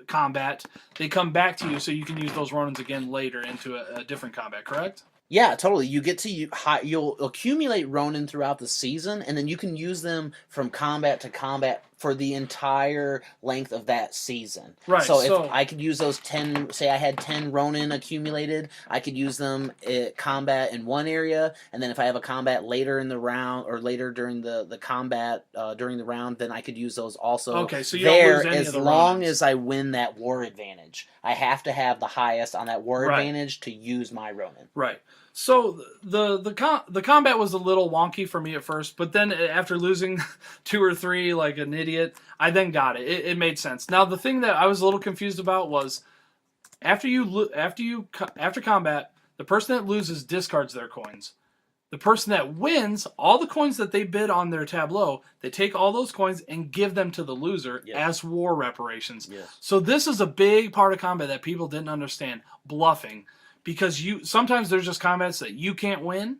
combat, they come back to you, so you can use those Ronins again later into a different combat. Correct? Yeah, totally. You get to you'll accumulate Ronin throughout the season, and then you can use them from combat to combat for the entire length of that season. Right. So if I could use those 10, say I had 10 Ronin accumulated, I could use them at combat in one area, and then if I have a combat later in the round or later during the combat during the round, then I could use those also. Okay, so you don't lose any as of the long Ronins. as I win that war advantage. I have to have the highest on that war Right. advantage to use my Ronin. Right. So the combat was a little wonky for me at first, but then after losing 2 or 3 like an idiot, I then got it. It made sense. Now the thing that I was a little confused about was after combat, the person that loses discards their coins. The person that wins, all the coins that they bid on their tableau, they take all those coins and give them to the loser as war reparations. Yes. So this is a big part of combat that people didn't understand, bluffing. Because sometimes there's just combats that you can't win,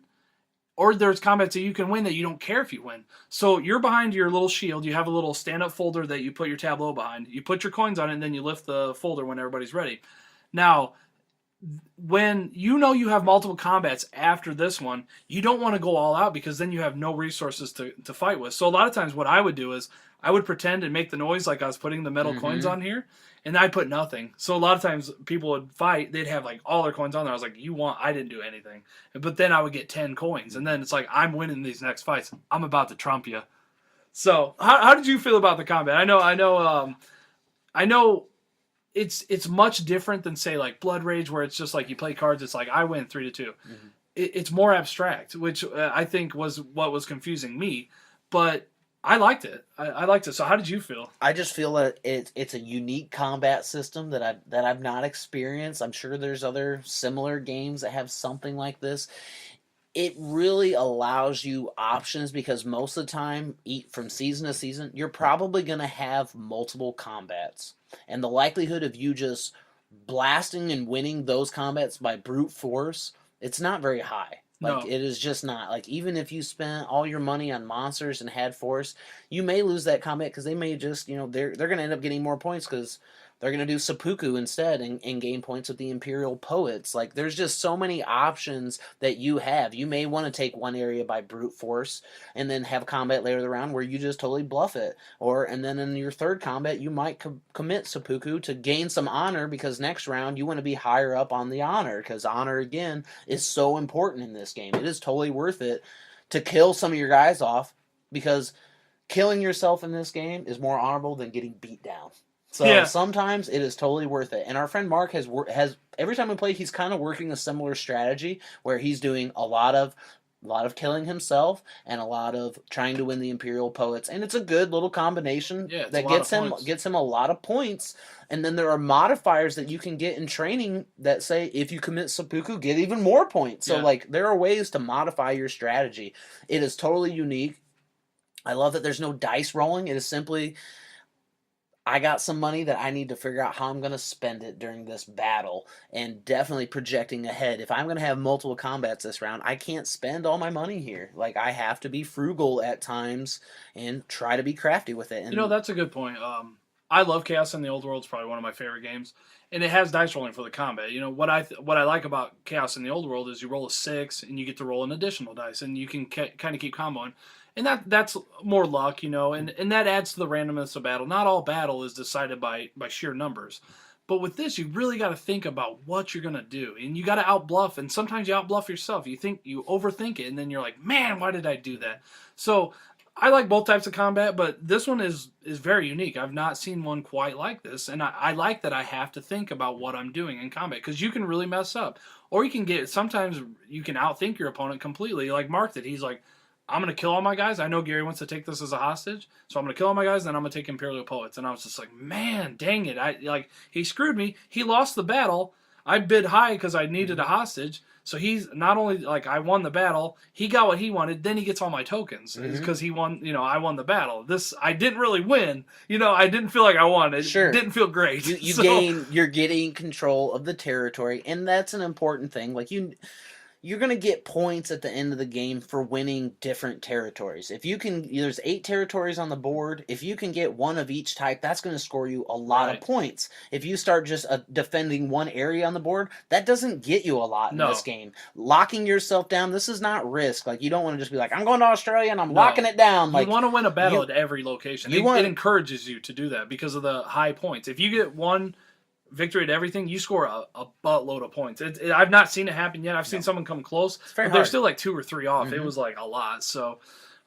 or there's combats that you can win that you don't care if you win. So you're behind your little shield. You have a little stand-up folder that you put your tableau behind. You put your coins on it, and then you lift the folder when everybody's ready. Now, when you know you have multiple combats after this one, you don't want to go all out because then you have no resources to fight with. So a lot of times what I would do is I would pretend and make the noise like I was putting the metal coins on here, and I'd put nothing. So a lot of times people would fight, they'd have like all their coins on there. I was like, I didn't do anything. But then I would get 10 coins, and then it's like, I'm winning these next fights. I'm about to trump you. So how did you feel about the combat? I know it's much different than say like Blood Rage, where it's just like you play cards. It's like I win 3-2. Mm-hmm. It's more abstract, which I think was what was confusing me. But I liked it. I liked it. So how did you feel? I just feel that it's a unique combat system that I've not experienced. I'm sure there's other similar games that have something like this. It really allows you options because most of the time, from season to season, you're probably going to have multiple combats. And the likelihood of you just blasting and winning those combats by brute force, it's not very high. Like, it is just not. Like, even if you spent all your money on monsters and had force, you may lose that combat because they may just, they're going to end up getting more points because they're going to do seppuku instead and gain points with the Imperial Poets. Like, there's just so many options that you have. You may want to take one area by brute force and then have combat later in the round where you just totally bluff it. And then in your third combat, you might commit seppuku to gain some honor because next round you want to be higher up on the honor because honor, again, is so important in this game. It is totally worth it to kill some of your guys off because killing yourself in this game is more honorable than getting beat down. So sometimes it is totally worth it. And our friend Mark has every time we play, he's kind of working a similar strategy where he's doing a lot of A lot of killing himself and a lot of trying to win the Imperial Poets, and it's a good little combination that gets him a lot of points. And then there are modifiers that you can get in training that say if you commit seppuku, get even more points. So like there are ways to modify your strategy. It is totally unique. I love that there's no dice rolling. It is simply, I got some money that I need to figure out how I'm going to spend it during this battle, and definitely projecting ahead. If I'm going to have multiple combats this round, I can't spend all my money here. Like, I have to be frugal at times and try to be crafty with it. And, you know, that's a good point. I love Chaos in the Old World. It's probably one of my favorite games, and it has dice rolling for the combat. You know, what I like about Chaos in the Old World is you roll a 6, and you get to roll an additional dice, and you can kind of keep comboing. And that's more luck, you know, and that adds to the randomness of battle. Not all battle is decided by sheer numbers. But with this, you really got to think about what you're going to do. And you got to outbluff, and sometimes you outbluff yourself. You overthink it, and then you're like, man, why did I do that? So I like both types of combat, but this one is very unique. I've not seen one quite like this, and I like that I have to think about what I'm doing in combat, because you can really mess up. Or sometimes you can outthink your opponent completely, like Mark did. He's like, I'm going to kill all my guys. I know Gary wants to take this as a hostage, so I'm going to kill all my guys, and then I'm going to take Imperial Poets. And I was just like, man, dang it. He screwed me. He lost the battle. I bid high because I needed a hostage. So he's not only, like, I won the battle, he got what he wanted, then he gets all my tokens. Because he won, you know, I won the battle. I didn't really win. You know, I didn't feel like I won. It didn't feel great. You're getting control of the territory, and that's an important thing. Like, you're going to get points at the end of the game for winning different territories. There's 8 territories on the board. If you can get one of each type, that's going to score you a lot of points. If you start just defending one area on the board, that doesn't get you a lot in this game. Locking yourself down, this is not Risk. Like, you don't want to just be like, I'm going to Australia and I'm locking it down. Like, you want to win a battle at every location. It encourages you to do that because of the high points. If you get one victory at everything, you score a buttload of points. I've not seen it happen yet. I've seen someone come close, but they're still like 2 or 3 off. It was like a lot. So,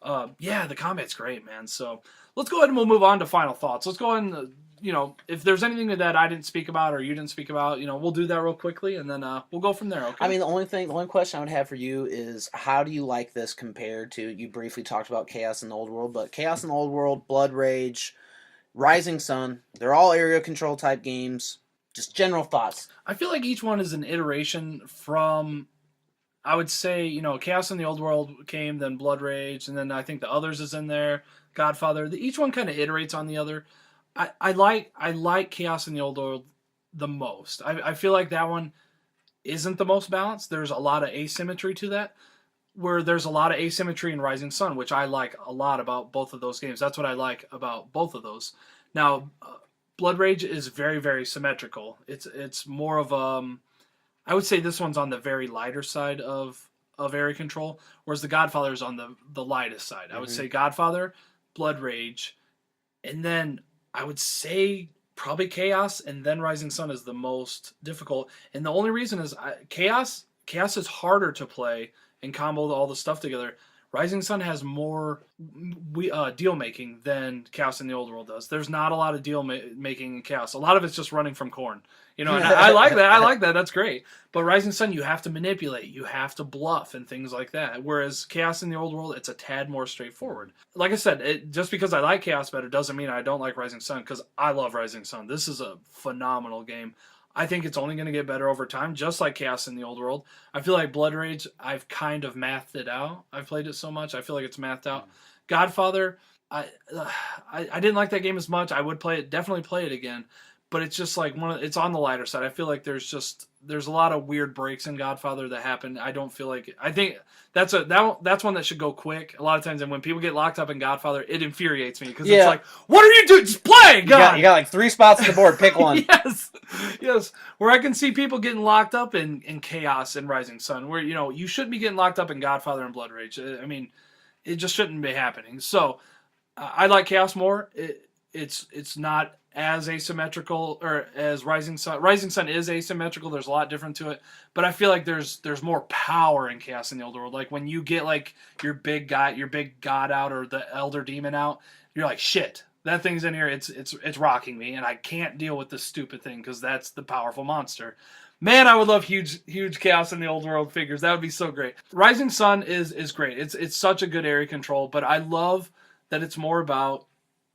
the combat's great, man. So let's go ahead and we'll move on to final thoughts. Let's go ahead and, you know, if there's anything that I didn't speak about or you didn't speak about, you know, we'll do that real quickly, and then we'll go from there, okay? I mean, the only question I would have for you is, how do you like this compared to, you briefly talked about Chaos in the Old World, but Chaos in the Old World, Blood Rage, Rising Sun, they're all area control type games. Just general thoughts. I feel like each one is an iteration from, I would say, you know, Chaos in the Old World came, then Blood Rage, and then I think the Others is in there, Godfather. Each one kind of iterates on the other. I like Chaos in the Old World the most. I feel like that one isn't the most balanced. There's a lot of asymmetry to that, where there's a lot of asymmetry in Rising Sun, which I like a lot about both of those games. That's what I like about both of those. Now, Blood Rage is very, very symmetrical. It's more of I would say this one's on the very lighter side of area control, whereas the Godfather is on the lightest side. I would say Godfather, Blood Rage, and then I would say probably Chaos, and then Rising Sun is the most difficult. And the only reason is Chaos is harder to play and combo all the stuff together. Rising Sun has more deal making than Chaos in the Old World does. There's not a lot of deal making in Chaos. A lot of it's just running from corn. You know, and I like that. I like that. That's great. But Rising Sun, you have to manipulate. You have to bluff and things like that. Whereas Chaos in the Old World, it's a tad more straightforward. Like I said, just because I like Chaos better doesn't mean I don't like Rising Sun, because I love Rising Sun. This is a phenomenal game. I think it's only going to get better over time, just like Chaos in the Old World. I feel like Blood Rage, I've kind of mathed it out. I've played it so much, I feel like it's mathed out. Godfather, I didn't like that game as much. I would definitely play it again, but it's just like it's on the lighter side. I feel like there's a lot of weird breaks in Godfather that happen. I think that's one that should go quick. A lot of times, and when people get locked up in Godfather, it infuriates me, because it's like, what are you doing? Just play! God! You got like 3 spots on the board. Pick one. Yes. Where I can see people getting locked up in Chaos and Rising Sun, where, you know, you shouldn't be getting locked up in Godfather and Blood Rage. I mean, it just shouldn't be happening. So I like Chaos more. It's not as asymmetrical or as Rising Sun. Rising Sun is asymmetrical. There's a lot different to it, but I feel like there's more power in Chaos in the Old World. Like when you get like your big god out, or the Elder Demon out, you're like, shit, that thing's in here. It's rocking me, and I can't deal with this stupid thing because that's the powerful monster. Man, I would love huge chaos in the old world figures. That would be so great. Rising Sun is great. It's such a good area control, but I love that it's more about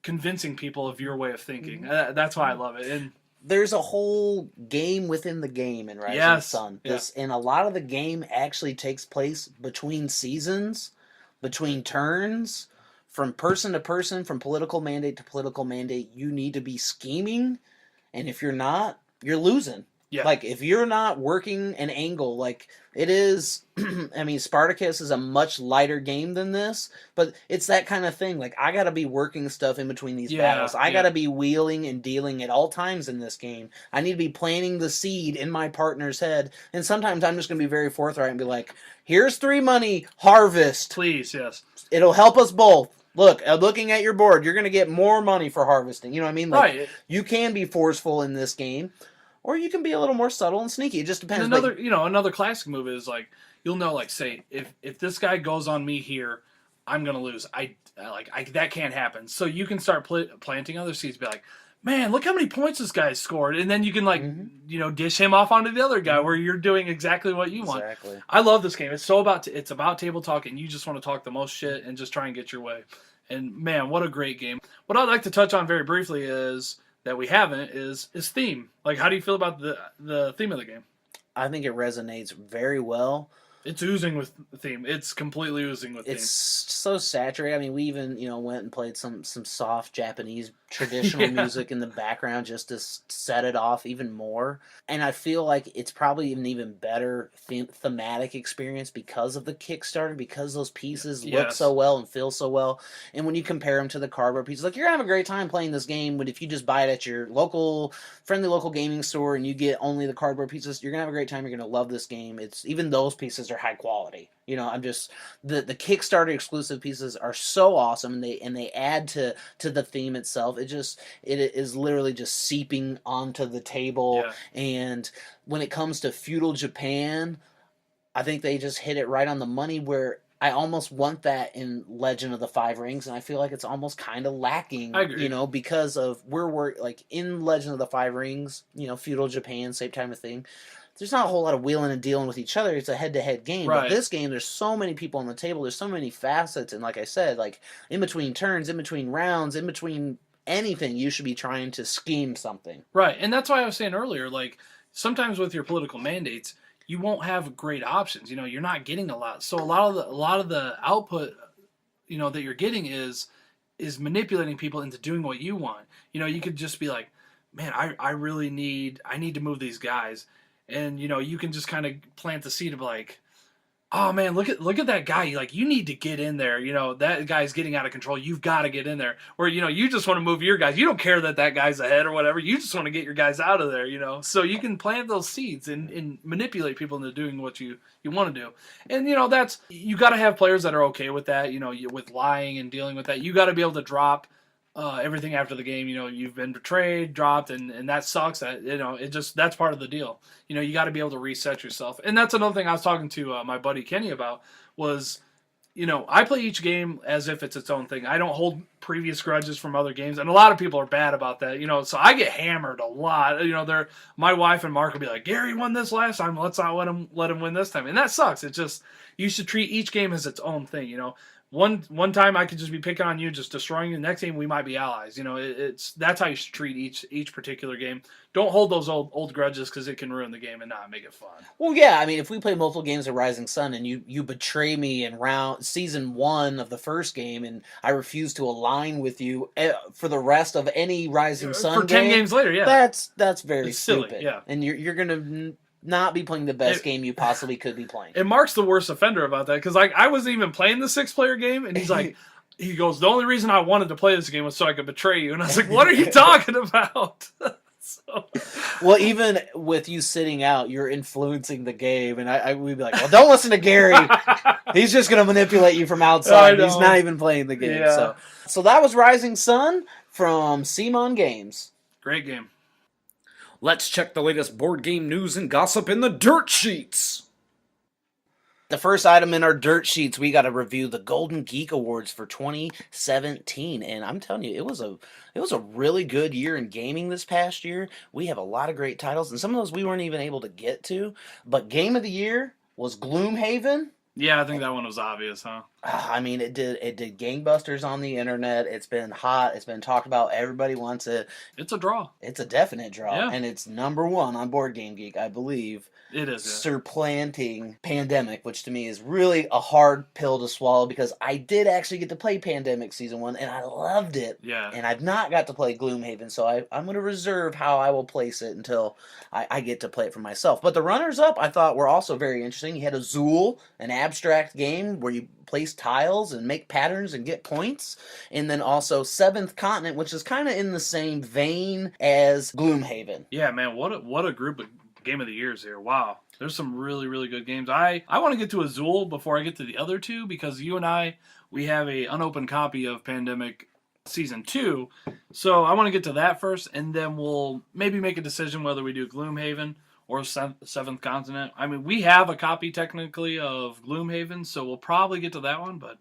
convincing people of your way of thinking. That's why I love it. And there's a whole game within the game in Rising Sun. And a lot of the game actually takes place between seasons, between turns, from person to person, from political mandate to political mandate. You need to be scheming, and if you're not, you're losing. Yeah. Like, if you're not working an angle, like it is, I mean, Spartacus is a much lighter game than this, but it's that kind of thing. Like, I gotta be working stuff in between these battles. I gotta be wheeling and dealing at all times in this game. I need to be planting the seed in my partner's head, and sometimes I'm just gonna be very forthright and be like, here's 3 money, harvest. Please, yes. It'll help us both. Look, looking at your board, you're gonna get more money for harvesting. You know what I mean? Like, right. You can be forceful in this game. Or you can be a little more subtle and sneaky. It just depends. And another classic move is like, you'll know, like, say if this guy goes on me here, I'm gonna lose. That can't happen. So you can start planting other seeds. Be like, man, look how many points this guy scored, and then you can dish him off onto the other guy where you're doing exactly what you want. Exactly. I love this game. It's about table talk, and you just want to talk the most shit and just try and get your way. And man, what a great game. What I'd like to touch on very briefly is that we haven't is theme. Like, how do you feel about the theme of the game? I think it resonates very well. It's oozing with theme. It's completely oozing with theme. It's so saturated. I mean, we even went and played some soft Japanese traditional music in the background just to set it off even more. And I feel like it's probably an even better thematic experience because of the Kickstarter, because those pieces look so well and feel so well. And when you compare them to the cardboard pieces, like, you're gonna have a great time playing this game. But if you just buy it at your friendly local gaming store and you get only the cardboard pieces, you're gonna have a great time. You're gonna love this game. It's even those pieces are high quality. I'm just the Kickstarter exclusive pieces are so awesome, and they add to the theme itself. It is literally just seeping onto the table. And when it comes to feudal Japan, I think they just hit it right on the money, where I almost want that in Legend of the Five Rings, and I feel like it's almost kind of lacking. I agree. Because of we're like in Legend of the Five Rings, feudal Japan, same type of thing. There's not a whole lot of wheeling and dealing with each other. It's a head-to-head game. Right. But this game, there's so many people on the table. There's so many facets. And like I said, like, in between turns, in between rounds, in between anything, you should be trying to scheme something. Right. And that's why I was saying earlier, like, sometimes with your political mandates, you won't have great options. You're not getting a lot. So a lot of the output, that you're getting is manipulating people into doing what you want. You could just be like, man, I need to move these guys. And, you can just kind of plant the seed of like, oh man, look at that guy. Like, you need to get in there. That guy's getting out of control. You've got to get in there. Or, you just want to move your guys. You don't care that guy's ahead or whatever. You just want to get your guys out of there, So you can plant those seeds and manipulate people into doing what you want to do. And, you got to have players that are okay with that, with lying and dealing with that. You got to be able to drop everything after the game. You've been betrayed, dropped, and that sucks. That that's part of the deal. You got to be able to reset yourself. And that's another thing I was talking to my buddy Kenny about was, I play each game as if it's its own thing. I don't hold previous grudges from other games, and a lot of people are bad about that. So I get hammered a lot. My wife and Mark will be like, Gary won this last time. Let's not let him win this time, and that sucks. It's just, you should treat each game as its own thing. One time I could just be picking on you, just destroying you. The next game we might be allies. That's how you should treat each particular game. Don't hold those old grudges, because it can ruin the game and not make it fun. Well, yeah, I mean, if we play multiple games of Rising Sun and you betray me in season 1 of the first game, and I refuse to align with you for the rest of any Rising Sun for 10 games later, that's very it's stupid. Silly, yeah. And you're gonna not be playing the best game you possibly could be playing. And Mark's the worst offender about that, because I wasn't even playing the 6-player game, and he's like, he goes, the only reason I wanted to play this game was so I could betray you. And I was like, what are you talking about? Well, even with you sitting out, you're influencing the game, and we'd be like, well, don't listen to Gary. He's just going to manipulate you from outside. He's not even playing the game. Yeah. So that was Rising Sun from CMON Games. Great game. Let's check the latest board game news and gossip in the dirt sheets. The first item in our dirt sheets, we got to review the Golden Geek Awards for 2017, and I'm telling you, it was a really good year in gaming this past year. We have a lot of great titles, and some of those we weren't even able to get to. But Game of the Year was Gloomhaven. Yeah, I think that one was obvious, huh? I mean, it did gangbusters on the internet. It's been hot. It's been talked about. Everybody wants it. It's a draw. It's a definite draw, Yeah. and it's number one on Board Game Geek, I believe. It is. Yeah. Supplanting Pandemic, which to me is really a hard pill to swallow because I did actually get to play Pandemic Season 1 and I loved it. Yeah. And I've not got to play Gloomhaven, so I'm going to reserve how I will place it until I get to play it for myself. But the runners-up I thought were also very interesting. You had Azul, an abstract game where you place tiles and make patterns and get points. And then also Seventh Continent, which is kind of in the same vein as Gloomhaven. Yeah, man, what a group of Game of the Years here. Wow. There's some really, really good games. I want to get to Azul before I get to the other two because you and I, we have a unopened copy of Pandemic Season 2. So I want to get to that first, and then we'll maybe make a decision whether we do Gloomhaven or Seventh Continent. I mean, we have a copy technically of Gloomhaven, so we'll probably get to that one, but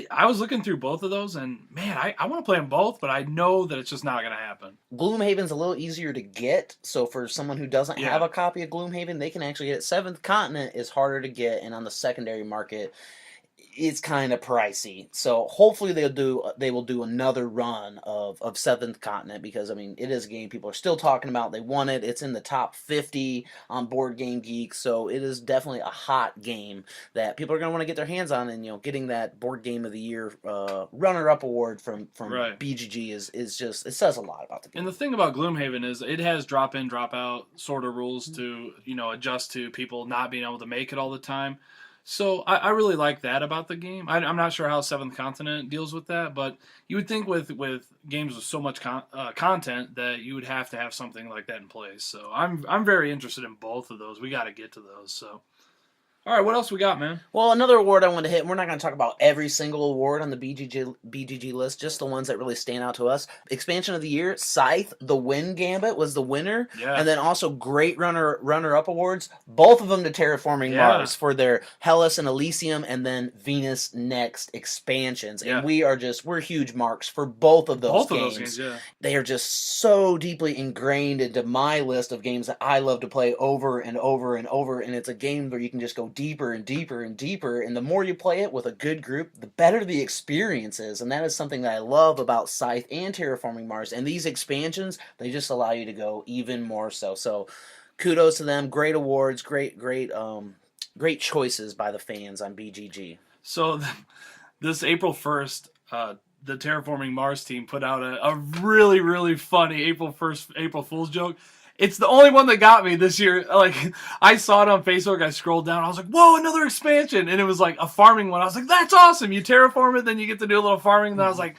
I was looking through both of those, and man, I want to play them both, but I know that it's just not going to happen. Gloomhaven's a little easier to get, so for someone who doesn't have a copy of Gloomhaven, they can actually get it. Seventh Continent is harder to get, and on the secondary market, it's kind of pricey. So hopefully they will do another run of Seventh Continent because, I mean, it is a game people are still talking about. They want it. It's in the top 50 on Board Game Geek, so it is definitely a hot game that people are going to want to get their hands on, and, you know, getting that Board Game of the Year runner-up award from Right. BGG is just, it says a lot about the game. And the thing about Gloomhaven is it has drop-in, drop-out sort of rules to, you know, adjust to people not being able to make it all the time. So I really like that about the game. I'm not sure how Seventh Continent deals with that, but you would think with games with so much content that you would have to have something like that in place. So I'm very interested in both of those. We got to get to those. So. All right, what else we got, man? Well, another award I wanted to hit, and we're not going to talk about every single award on the BGG list, just the ones that really stand out to us. Expansion of the Year, Scythe, The Wind Gambit was the winner, and then also great runner-up awards, both of them to Terraforming Mars for their Hellas and Elysium, and then Venus Next expansions. And we're huge marks for both of those games. They are just so deeply ingrained into my list of games that I love to play over and over and over, and it's a game where you can just go deeper and deeper and deeper, and the more you play it with a good group, the better the experience is, and that is something that I love about Scythe and Terraforming Mars, and these expansions, they just allow you to go even more so kudos to them. Great awards, great choices by the fans on BGG. So this April 1st, the Terraforming Mars team put out a really, really funny April Fool's joke. It's the only one that got me this year. Like, I saw it on Facebook. I scrolled down. I was like, whoa, another expansion. And it was like a farming one. I was like, that's awesome. You terraform it, then you get to do a little farming. And then I was like,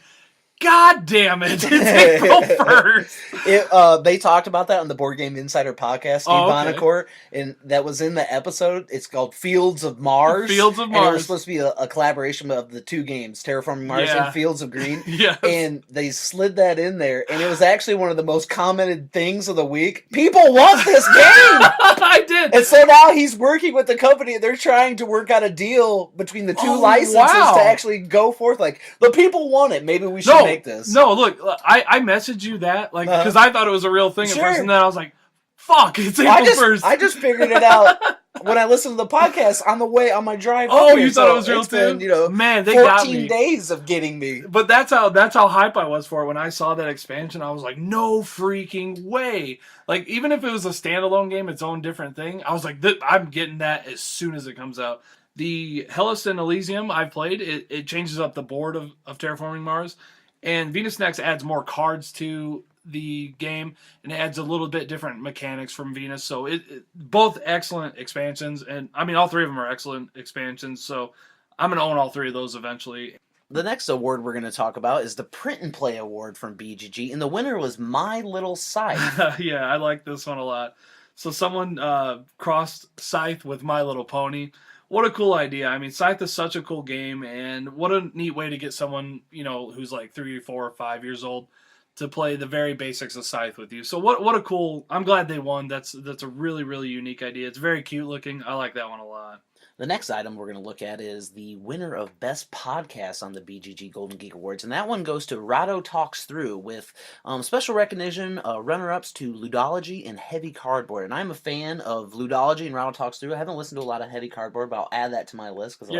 God damn it. It's April 1st. They talked about that on the Board Game Insider podcast, Steve Bonacourt, and that was in the episode. It's called Fields of Mars. Fields of Mars. And it was supposed to be a collaboration of the two games, Terraforming Mars and Fields of Green. And they slid that in there, and it was actually one of the most commented things of the week. People want this game! I did! And so now he's working with the company, and they're trying to work out a deal between the two licenses to actually go forth. Like, the people want it. Maybe we should make this. No, look, I messaged you that, like, because I thought it was a real thing at first, and then I was like, fuck, it's April 1st. I just figured it out when I listened to the podcast on the way on my drive. You thought it was real too? Man, they 14 got me. days of getting me. But that's how hype I was for it. When I saw that expansion, I was like, no freaking way. Like, even if it was a standalone game, its own different thing, I was like, I'm getting that as soon as it comes out. The Hellas and Elysium I've played, it changes up the board of Terraforming Mars. And Venus Next adds more cards to the game and adds a little bit different mechanics from Venus. So both excellent expansions. And I mean, all three of them are excellent expansions. So I'm going to own all three of those eventually. The next award we're going to talk about is the Print and Play Award from BGG. And the winner was My Little Scythe. Yeah, I like this one a lot. So someone crossed Scythe with My Little Pony. What a cool idea. I mean, Scythe is such a cool game, and what a neat way to get someone, who's like 3, 4, or 5 years old to play the very basics of Scythe with you. So what a cool, I'm glad they won. That's a really, really unique idea. It's very cute looking. I like that one a lot. The next item we're going to look at is the winner of Best Podcast on the BGG Golden Geek Awards, and that one goes to Rado Talks Through with special recognition, runner-ups to Ludology and Heavy Cardboard. And I'm a fan of Ludology and Rado Talks Through. I haven't listened to a lot of Heavy Cardboard, but I'll add that to my list because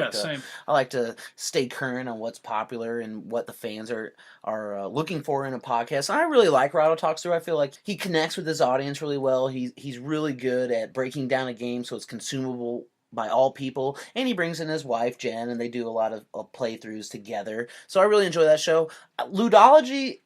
I like to stay current on what's popular and what the fans are looking for in a podcast. And I really like Rado Talks Through. I feel like he connects with his audience really well. He's really good at breaking down a game so it's consumable by all people, and he brings in his wife Jen, and they do a lot of playthroughs together. So I really enjoy that show. Ludology,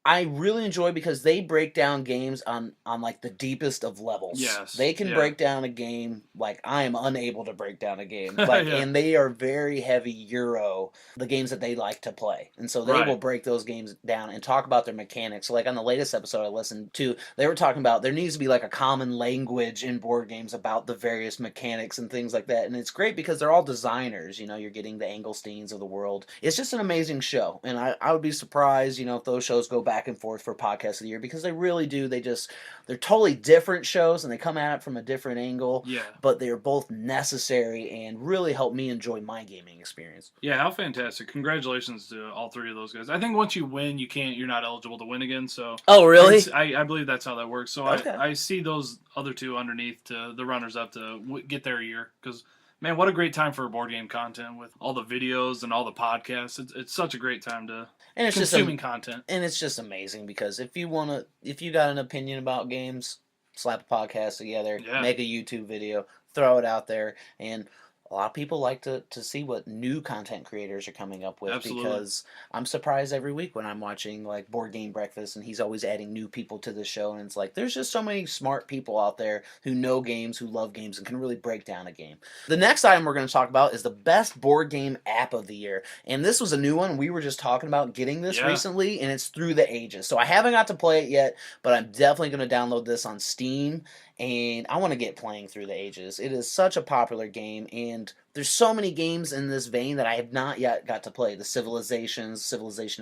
I really enjoy because they break down games on like the deepest of levels. Yes. They can break down a game like I am unable to break down a game. Like and they are very heavy Euro, the games that they like to play. And so they will break those games down and talk about their mechanics. So like on the latest episode I listened to, they were talking about there needs to be like a common language in board games about the various mechanics and things like that. And it's great because they're all designers, you know, you're getting the Engelsteins of the world. It's just an amazing show. And I would be surprised, you know, if those shows go back and forth for Podcast of the Year, because they really do. They're totally different shows and they come at it from a different angle. Yeah. But they're both necessary and really help me enjoy my gaming experience. Yeah, how fantastic. Congratulations to all three of those guys. I think once you win, you're not eligible to win again. So oh, really? I believe that's how that works. So okay. I see those other two underneath to the runners up to get their year, because man, what a great time for board game content with all the videos and all the podcasts. It's such a great time to consuming content. And it's just amazing because if you got an opinion about games, slap a podcast together, make a YouTube video, throw it out there, and a lot of people like to see what new content creators are coming up with. Absolutely. Because I'm surprised every week when I'm watching like Board Game Breakfast and he's always adding new people to the show, and it's like there's just so many smart people out there who know games, who love games, and can really break down a game. The next item we're going to talk about is the best board game app of the year, and this was a new one. We were just talking about getting this recently, and it's Through the Ages. So I haven't got to play it yet, but I'm definitely going to download this on Steam. And I want to get playing Through the Ages. It is such a popular game, and there's so many games in this vein that I have not yet got to play. The Civilization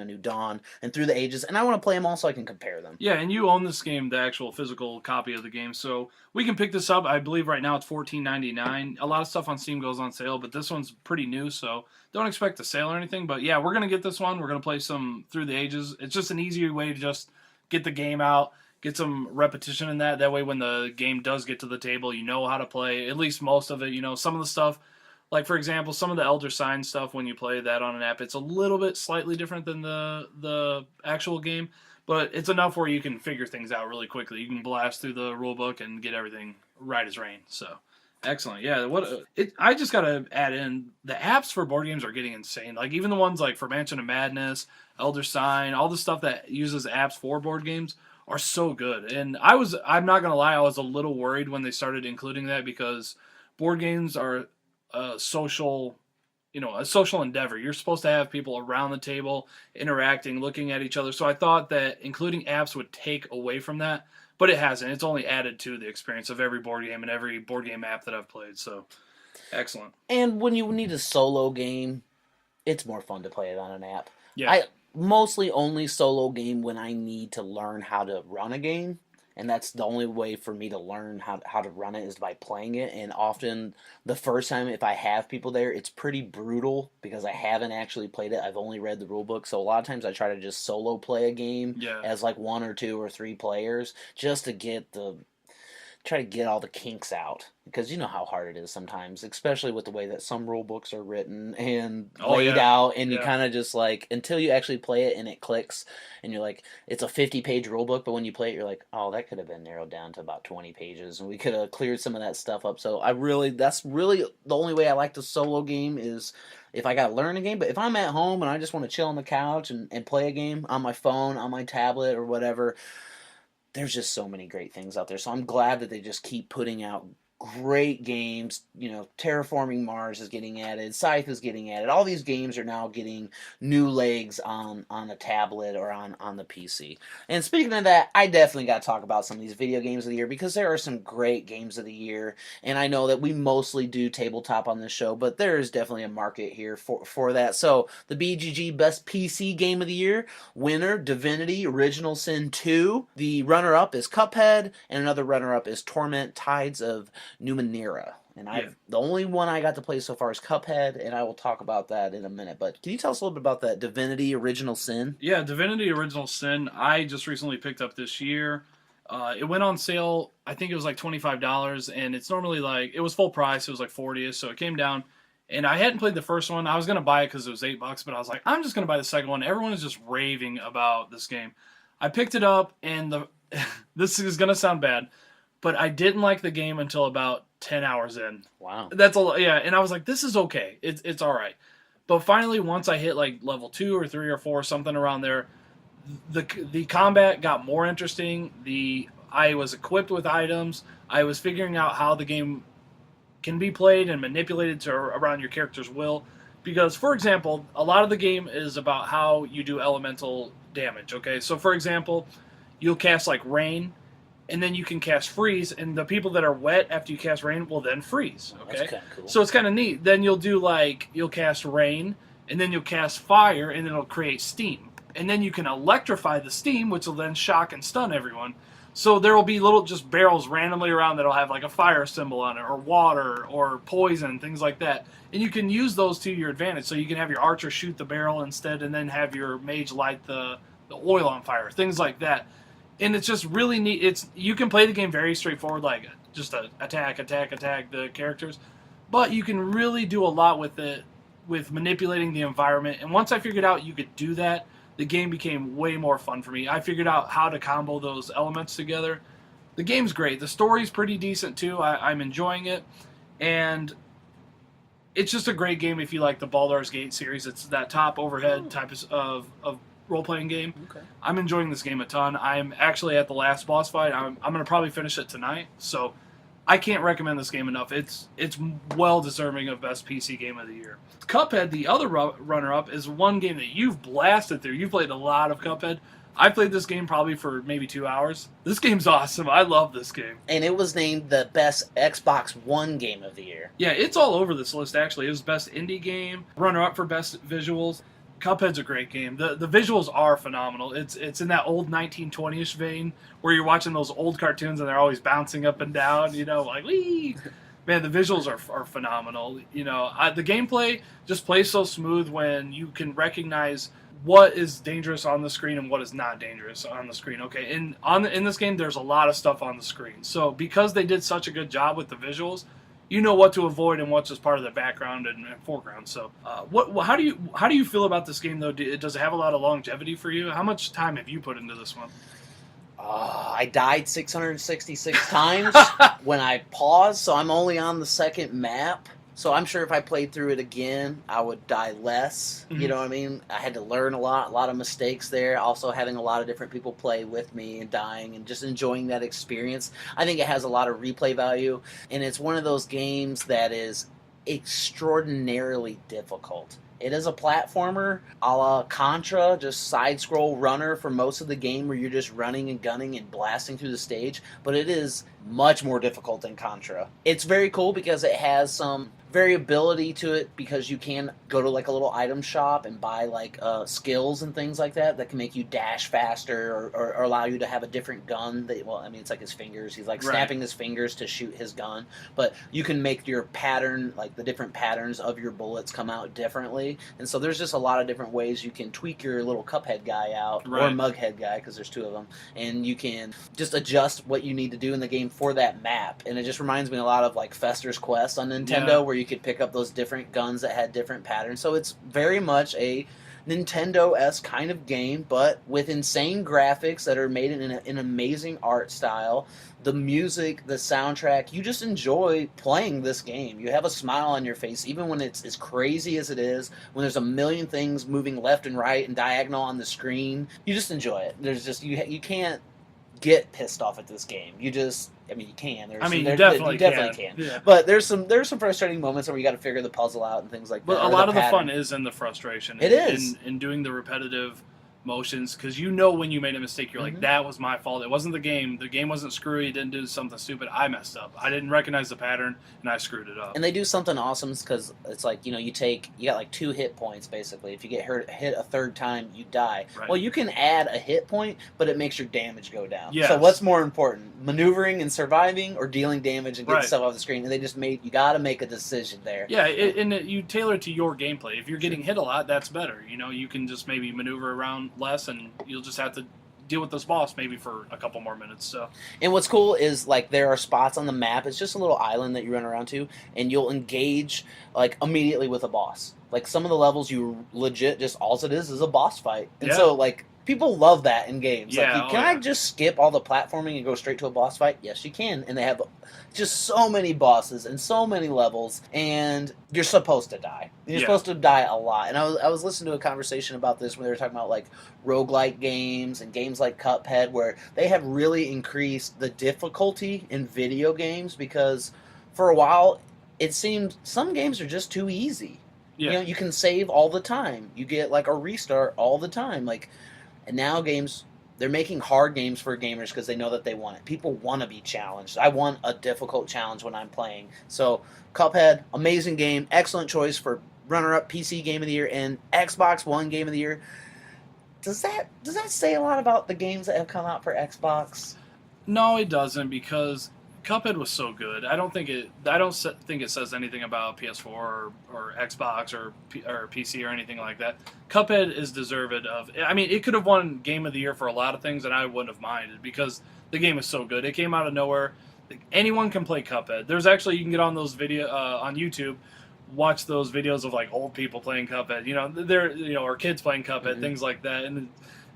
A New Dawn, and Through the Ages, and I want to play them all so I can compare them. Yeah, and you own this game, the actual physical copy of the game, so we can pick this up. I believe right now it's $14.99. A lot of stuff on Steam goes on sale, but this one's pretty new, so don't expect a sale or anything. But yeah, we're going to get this one. We're going to play some Through the Ages. It's just an easier way to just get the game out, get some repetition in that. That way when the game does get to the table, you know how to play, at least most of it. You know, some of the stuff, like for example, some of the Elder Sign stuff, when you play that on an app, it's a little bit slightly different than the actual game, but it's enough where you can figure things out really quickly. You can blast through the rule book and get everything right as rain. So excellent. Yeah, I just got to add in, the apps for board games are getting insane. Like even the ones like for Mansion of Madness, Elder Sign, all the stuff that uses apps for board games are so good. And I'm not going to lie, I was a little worried when they started including that, because board games are a social endeavor. You're supposed to have people around the table interacting, looking at each other. So I thought that including apps would take away from that, but it hasn't. It's only added to the experience of every board game and every board game app that I've played. So excellent. And when you need a solo game, it's more fun to play it on an app. Yeah. I mostly only solo game when I need to learn how to run a game, and that's the only way for me to learn how to run it is by playing it. And often the first time, if I have people there, it's pretty brutal because I haven't actually played it. I've only read the rule book, so a lot of times I try to just solo play a game as like 1 or 2 or 3 players just to try to get all the kinks out, because you know how hard it is sometimes, especially with the way that some rule books are written and laid out, and you kind of just like, until you actually play it and it clicks and you're like, it's a 50-page rule book, but when you play it you're like, oh, that could have been narrowed down to about 20 pages and we could have cleared some of that stuff up. So that's really the only way I like the solo game, is if I gotta learn a game. But if I'm at home and I just want to chill on the couch and play a game on my phone, on my tablet or whatever, there's just so many great things out there. So I'm glad that they just keep putting out great games. You know, Terraforming Mars is getting added, Scythe is getting added. All these games are now getting new legs on a tablet or on the PC. And speaking of that, I definitely got to talk about some of these video games of the year, because there are some great games of the year. And I know that we mostly do tabletop on this show, but there is definitely a market here for that. So the BGG Best PC Game of the Year winner, Divinity Original Sin 2. The runner-up is Cuphead, and another runner-up is Torment Tides of Numenera. And the only one I got to play so far is Cuphead, and I will talk about that in a minute. But can you tell us a little bit about that Divinity Original Sin? Yeah, Divinity Original Sin, I just recently picked up this year. It went on sale, I think it was like $25, and it's normally like, it was full price, it was like $40, so it came down. And I hadn't played the first one. I was going to buy it because it was $8, but I was like, I'm just going to buy the second one. Everyone is just raving about this game. I picked it up, and this is going to sound bad, but I didn't like the game until about 10 hours in. Wow. That's a lot, yeah, and I was like, this is okay. It's all right. But finally, once I hit like level 2 or 3 or 4, something around there, the combat got more interesting. I was equipped with items. I was figuring out how the game can be played and manipulated to around your character's will. Because, for example, a lot of the game is about how you do elemental damage, okay? So, for example, you'll cast, like, rain, and then you can cast freeze, and the people that are wet after you cast rain will then freeze, okay? That's kind of cool. So it's kind of neat. Then you'll cast rain, and then you'll cast fire, and then it'll create steam. And then you can electrify the steam, which will then shock and stun everyone. So there will be little just barrels randomly around that'll have like a fire symbol on it, or water, or poison, things like that. And you can use those to your advantage. So you can have your archer shoot the barrel instead, and then have your mage light the oil on fire, things like that. And it's just really neat. You can play the game very straightforward, like just attack the characters. But you can really do a lot with it, with manipulating the environment. And once I figured out you could do that, the game became way more fun for me. I figured out how to combo those elements together. The game's great. The story's pretty decent too. I'm enjoying it. And it's just a great game if you like the Baldur's Gate series. It's that top overhead type of role-playing game. Okay. I'm enjoying this game a ton. I'm actually at the last boss fight. I'm going to probably finish it tonight. So I can't recommend this game enough. It's well deserving of best PC game of the year. Cuphead, the other runner-up, is one game that you've blasted through. You've played a lot of Cuphead. I played this game probably for maybe 2 hours. This game's awesome. I love this game. And it was named the best Xbox One game of the year. Yeah, it's all over this list, actually. It was best indie game, runner-up for best visuals. Cuphead's a great game. The visuals are phenomenal. It's in that old 1920s vein where you're watching those old cartoons and they're always bouncing up and down, like, wee! Man, the visuals are phenomenal. The gameplay just plays so smooth when you can recognize what is dangerous on the screen and what is not dangerous on the screen. Okay, in this game, there's a lot of stuff on the screen. So because they did such a good job with the visuals, you know what to avoid and what's just part of the background and foreground. So, how do you feel about this game though? Does it have a lot of longevity for you? How much time have you put into this one? I died 666 times when I paused, so I'm only on the second map. So I'm sure if I played through it again, I would die less. Mm-hmm. You know what I mean? I had to learn a lot of mistakes there. Also having a lot of different people play with me and dying and just enjoying that experience. I think it has a lot of replay value, and it's one of those games that is extraordinarily difficult. It is a platformer a la Contra, just side-scroll runner for most of the game where you're just running and gunning and blasting through the stage, but it is much more difficult than Contra. It's very cool because it has some variability to it because you can go to like a little item shop and buy like skills and things like that can make you dash faster or allow you to have a different gun. It's like his fingers. He's like snapping his fingers to shoot his gun, but you can make your pattern, like the different patterns of your bullets come out differently. And so there's just a lot of different ways you can tweak your little Cuphead guy out or Mughead guy because there's two of them, and you can just adjust what you need to do in the game for that map. And it just reminds me a lot of like Fester's Quest on Nintendo where you could pick up those different guns that had different patterns. So it's very much a Nintendo-esque kind of game, but with insane graphics that are made in an amazing art style. The music, the soundtrack, you just enjoy playing this game. You have a smile on your face, even when it's as crazy as it is, when there's a million things moving left and right and diagonal on the screen. You just enjoy it. There's just, you can't get pissed off at this game. You can. You definitely can. Yeah. But there's some frustrating moments where you got to figure the puzzle out and things like that. But a lot of the fun is in the frustration. It is. In doing the repetitive motions, because you know when you made a mistake, you're Mm-hmm. like, that was my fault. It wasn't the game. The game wasn't screwy. It didn't do something stupid. I messed up. I didn't recognize the pattern, and I screwed it up. And they do something awesome because it's like, you got like 2 hit points basically. If you get hit a third time, you die. Right. Well, you can add a hit point, but it makes your damage go down. Yes. So what's more important, maneuvering and surviving, or dealing damage and getting Right. stuff off the screen? And they just you got to make a decision there. Yeah, you tailor it to your gameplay. If you're getting hit a lot, that's better. You can just maybe maneuver around less, and you'll just have to deal with this boss maybe for a couple more minutes. So, And what's cool is like there are spots on the map. It's just a little island that you run around to, and you'll engage like immediately with a boss. Like some of the levels, you legit just all it is a boss fight, and Yeah. so like people love that in games. Yeah, Like, can I just skip all the platforming and go straight to a boss fight? Yes, you can, and they have just so many bosses and so many levels, and you're supposed to die. You're Yeah. supposed to die a lot. And I was listening to a conversation about this when they were talking about like roguelike games and games like Cuphead, where they have really increased the difficulty in video games because for a while it seemed some games are just too easy. yeah. You can save all the time. You get like a restart all the time. And now games, they're making hard games for gamers because they know that they want it. People want to be challenged. I want a difficult challenge when I'm playing. So Cuphead, amazing game, excellent choice for runner-up PC Game of the Year and Xbox One Game of the Year. Does that say a lot about the games that have come out for Xbox? No, it doesn't, because Cuphead was so good. I don't think it says anything about PS4 or Xbox or PC or anything like that. Cuphead is deserved of. I mean, it could have won Game of the Year for a lot of things, and I wouldn't have minded because the game is so good. It came out of nowhere. Anyone can play Cuphead. There's actually, you can get on those on YouTube, watch those videos of like old people playing Cuphead. Or kids playing Cuphead, Mm-hmm. things like that, and.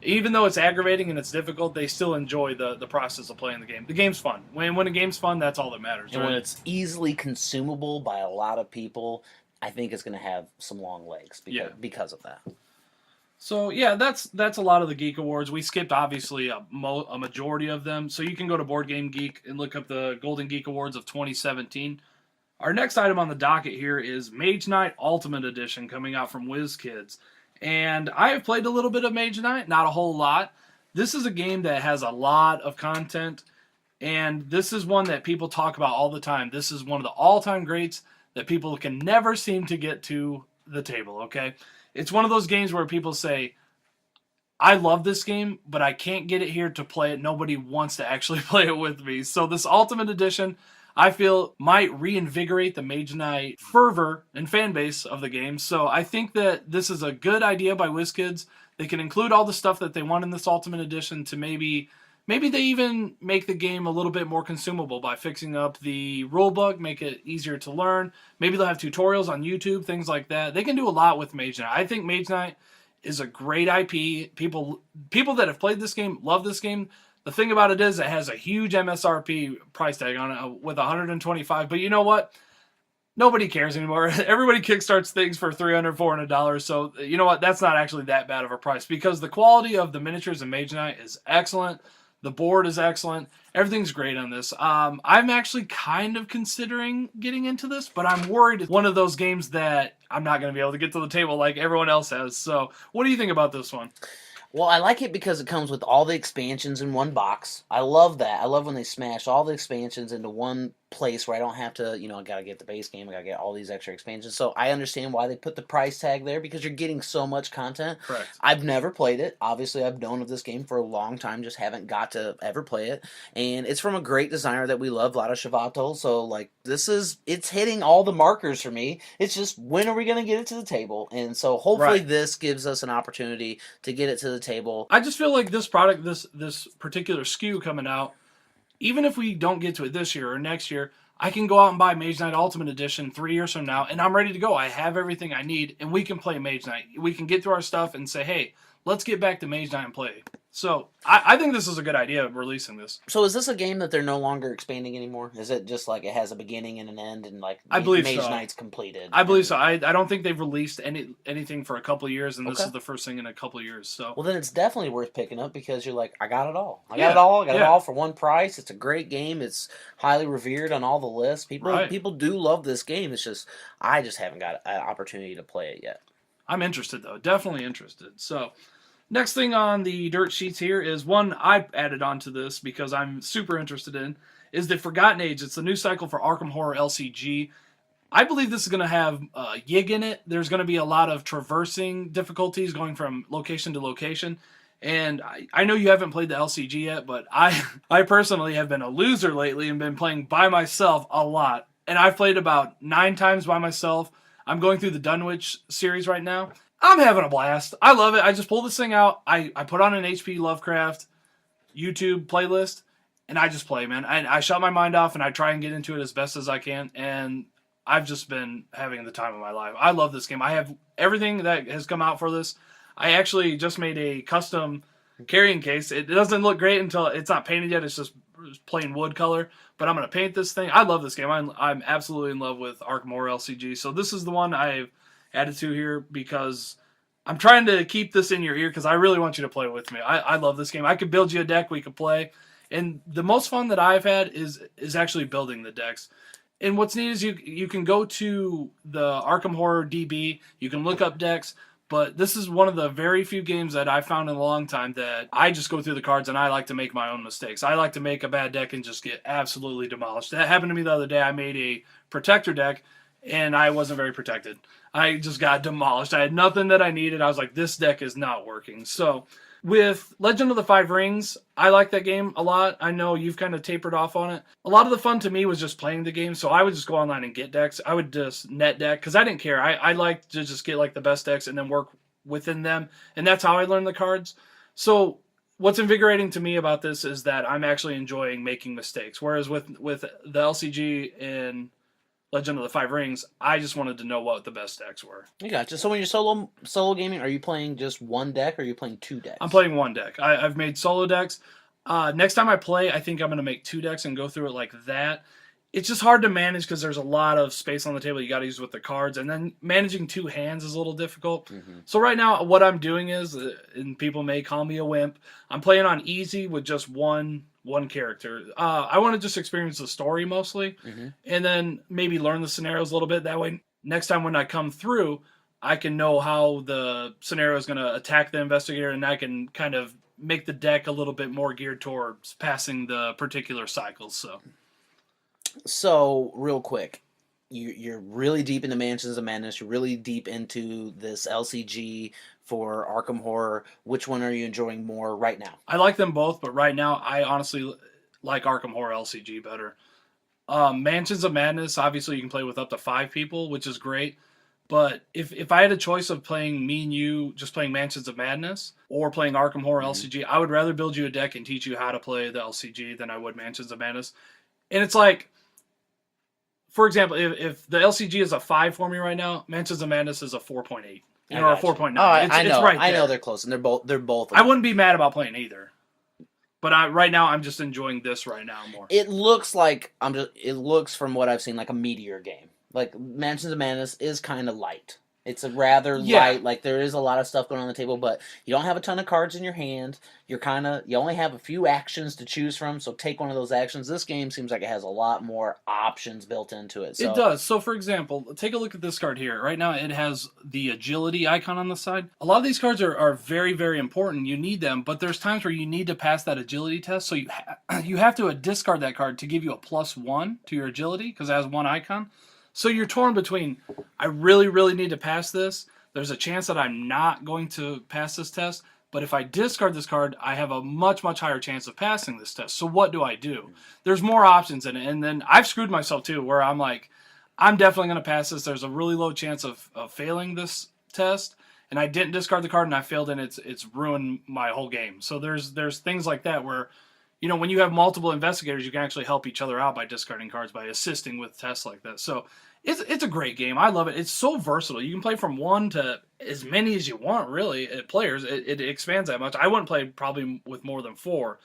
Even though it's aggravating and it's difficult, they still enjoy the process of playing the game. The game's fun. When a game's fun, that's all that matters. And right? when it's easily consumable by a lot of people, I think it's going to have some long legs because of that. So yeah, that's a lot of the Geek Awards. We skipped obviously a majority of them. So you can go to Board Game Geek and look up the Golden Geek Awards of 2017. Our next item on the docket here is Mage Knight Ultimate Edition coming out from WizKids. And I have played a little bit of Mage Knight, not a whole lot. This is a game that has a lot of content, and this is one that people talk about all the time. This is one of the all-time greats that people can never seem to get to the table, okay? It's one of those games where people say, I love this game, but I can't get it here to play it. Nobody wants to actually play it with me. So this Ultimate Edition, I feel, might reinvigorate the Mage Knight fervor and fan base of the game. So I think that this is a good idea by WizKids. They can include all the stuff that they want in this Ultimate Edition to maybe they even make the game a little bit more consumable by fixing up the rulebook, make it easier to learn. Maybe they'll have tutorials on YouTube, things like that. They can do a lot with Mage Knight. I think Mage Knight is a great IP. People that have played this game love this game. The thing about it is it has a huge MSRP price tag on it with $125. But you know what? Nobody cares anymore. Everybody kickstarts things for $300, $400. So you know what? That's not actually that bad of a price because the quality of the miniatures in Mage Knight is excellent. The board is excellent. Everything's great on this. I'm actually kind of considering getting into this, but I'm worried it's one of those games that I'm not going to be able to get to the table like everyone else has. So what do you think about this one? Well, I like it because it comes with all the expansions in one box. I love that. I love when they smash all the expansions into one place where I don't have to, I got to get the base game, I got to get all these extra expansions. So I understand why they put the price tag there because you're getting so much content. Correct. I've never played it. Obviously, I've known of this game for a long time, just haven't got to ever play it. And it's from a great designer that we love, Vlada Shavato. So, it's hitting all the markers for me. It's just, when are we going to get it to the table? And so hopefully this gives us an opportunity to get it to the table. I just feel like this product, this particular SKU coming out, even if we don't get to it this year or next year, I can go out and buy Mage Knight Ultimate Edition 3 years from now, and I'm ready to go. I have everything I need, and we can play Mage Knight. We can get through our stuff and say, hey, let's get back to Mage Knight and play. So I think this is a good idea of releasing this. So is this a game that they're no longer expanding anymore? Is it just like it has a beginning and an end, and I believe Mage so. Knight's completed? I believe so. I don't think they've released anything for a couple of years, and this Okay. is the first thing in a couple of years. So Well, then it's definitely worth picking up because you're like, I got it all. I got it all. I got it all for one price. It's a great game. It's highly revered on all the lists. People do love this game. It's just I just haven't got an opportunity to play it yet. I'm interested, though. Definitely interested. So Next thing on the dirt sheets here is one I added onto this because I'm super interested in, is the Forgotten Age. It's the new cycle for Arkham Horror LCG. I believe this is going to have Yig in it. There's going to be a lot of traversing difficulties going from location to location. And I know you haven't played the LCG yet, but I personally have been a loser lately and been playing by myself a lot. And I've played about 9 times by myself. I'm going through the Dunwich series right now. I'm having a blast. I love it. I just pull this thing out. I put on an HP Lovecraft YouTube playlist, and I just play, man. I shut my mind off, and I try and get into it as best as I can. And I've just been having the time of my life. I love this game. I have everything that has come out for this. I actually just made a custom carrying case. It doesn't look great until it's not painted yet. It's just plain wood color. But I'm going to paint this thing. I love this game. I'm absolutely in love with Arkham Horror LCG. So this is the one I've added to here because I'm trying to keep this in your ear because I really want you to play with me. I love this game. I could build you a deck we could play. And the most fun that I've had is actually building the decks. And what's neat is you can go to the Arkham Horror DB. You can look up decks. But this is one of the very few games that I've found in a long time that I just go through the cards and I like to make my own mistakes. I like to make a bad deck and just get absolutely demolished. That happened to me the other day. I made a protector deck and I wasn't very protected. I just got demolished. I had nothing that I needed. I was like, this deck is not working. So with Legend of the Five Rings, I like that game a lot. I know you've kind of tapered off on it. A lot of the fun to me was just playing the game, so I would just go online and get decks. I would just net deck, because I didn't care. I like to just get like the best decks and then work within them, and that's how I learned the cards. So what's invigorating to me about this is that I'm actually enjoying making mistakes, whereas with the LCG and Legend of the Five Rings, I just wanted to know what the best decks were. I gotcha. So when you're solo gaming, are you playing just one deck or are you playing 2 decks? I'm playing one deck. I've made solo decks. Next time I play, I think I'm going to make 2 decks and go through it like that. It's just hard to manage because there's a lot of space on the table you got to use with the cards, and then managing 2 hands is a little difficult. Mm-hmm. So right now, what I'm doing is, and people may call me a wimp, I'm playing on easy with just one character. I want to just experience the story mostly, mm-hmm. and then maybe learn the scenarios a little bit. That way, next time when I come through, I can know how the scenario is going to attack the investigator, and I can kind of make the deck a little bit more geared towards passing the particular cycles. So, real quick, you're really deep into Mansions of Madness. You're really deep into this LCG for Arkham Horror. Which one are you enjoying more right now? I like them both, but right now I honestly like Arkham Horror LCG better. Mansions of Madness, obviously you can play with up to 5 people, which is great. But if I had a choice of playing me and you just playing Mansions of Madness or playing Arkham Horror LCG, I would rather build you a deck and teach you how to play the LCG than I would Mansions of Madness. And it's like, for example, if the LCG is a 5 for me right now, Mansions of Madness is a 4.8. Or a 4.9. I know. It's right there. I know they're close, and they're both. I wouldn't be mad about playing either. But right now, I'm just enjoying this right now more. It looks like it looks from what I've seen like a meteor game. Like Mansions of Madness is kind of light. It's a rather light. Like there is a lot of stuff going on the table, but you don't have a ton of cards in your hand. You only have a few actions to choose from. So take one of those actions. This game seems like it has a lot more options built into it. So. It does. So for example, take a look at this card here. Right now, it has the agility icon on the side. A lot of these cards are very, very important. You need them, but there's times where you need to pass that agility test. So you have to discard that card to give you a +1 to your agility because it has one icon. So you're torn between, I really, really need to pass this. There's a chance that I'm not going to pass this test. But if I discard this card, I have a much, much higher chance of passing this test. So what do I do? There's more options in it. And then I've screwed myself too, where I'm like, I'm definitely going to pass this. There's a really low chance of failing this test. And I didn't discard the card and I failed, and it's ruined my whole game. So there's things like that where, you know, when you have multiple investigators, you can actually help each other out by discarding cards, by assisting with tests like that. So it's a great game. I love it. It's so versatile. You can play from 1 to as many as you want, really, players. It expands that much. I wouldn't play probably with more than 4.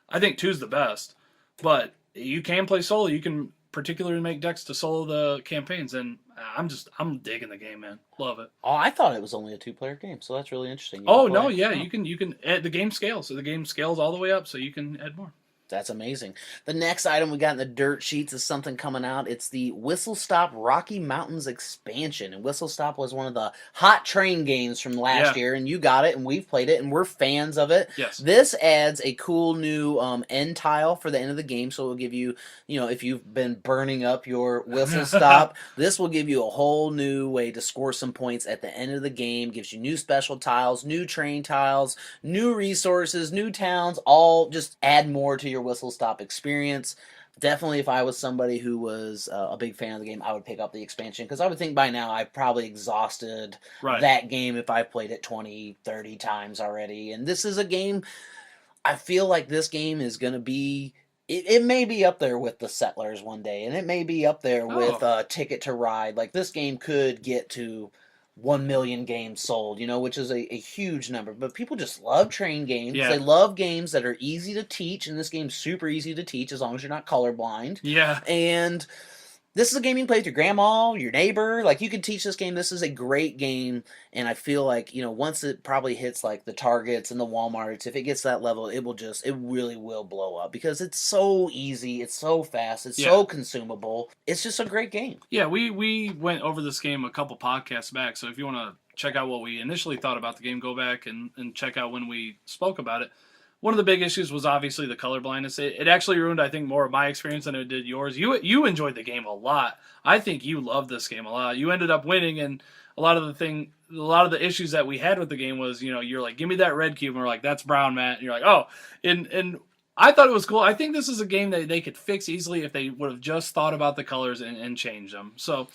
I think 2's the best. But you can play solo. You can particularly make decks to solo the campaigns, and I'm digging the game, man. Love it. Oh, I thought it was only a 2-player game, so that's really interesting. You can the game scales. So the game scales all the way up, so you can add more. That's amazing. The next item we got in the dirt sheets is something coming out. It's the Whistle Stop Rocky Mountains expansion. And Whistle Stop was one of the hot train games from last year, and you got it, and we've played it, and we're fans of it. Yes. This adds a cool new end tile for the end of the game, so it will give you, if you've been burning up your Whistle Stop, this will give you a whole new way to score some points at the end of the game. Gives you new special tiles, new train tiles, new resources, new towns, all just add more to your Whistle Stop experience. Definitely, if I was somebody who was a big fan of the game, I would pick up the expansion, because I would think by now I've probably exhausted that game if I've played it 20, 30 times already. And this is a game, I feel like this game is going to be, it may be up there with the Settlers one day, and it may be up there with Ticket to Ride. Like, this game could get to 1 million games sold, which is a huge number. But people just love train games. Yeah. They love games that are easy to teach, and this game's super easy to teach as long as you're not colorblind. Yeah. And this is a game you can play with your grandma, your neighbor. Like, you can teach this game. This is a great game, and I feel like, once it probably hits, like, the Targets and the Walmarts, if it gets to that level, it really will blow up, because it's so easy, it's so fast, it's so consumable. It's just a great game. Yeah, we went over this game a couple podcasts back, so if you want to check out what we initially thought about the game, go back and check out when we spoke about it. One of the big issues was obviously the color blindness. It actually ruined, I think, more of my experience than it did yours. You enjoyed the game a lot. I think you loved this game a lot. You ended up winning, and a lot of the issues that we had with the game was, you're like, give me that red cube, and we're like, that's brown, Matt. And you're like, oh, and I thought it was cool. I think this is a game that they could fix easily if they would have just thought about the colors and changed them. So,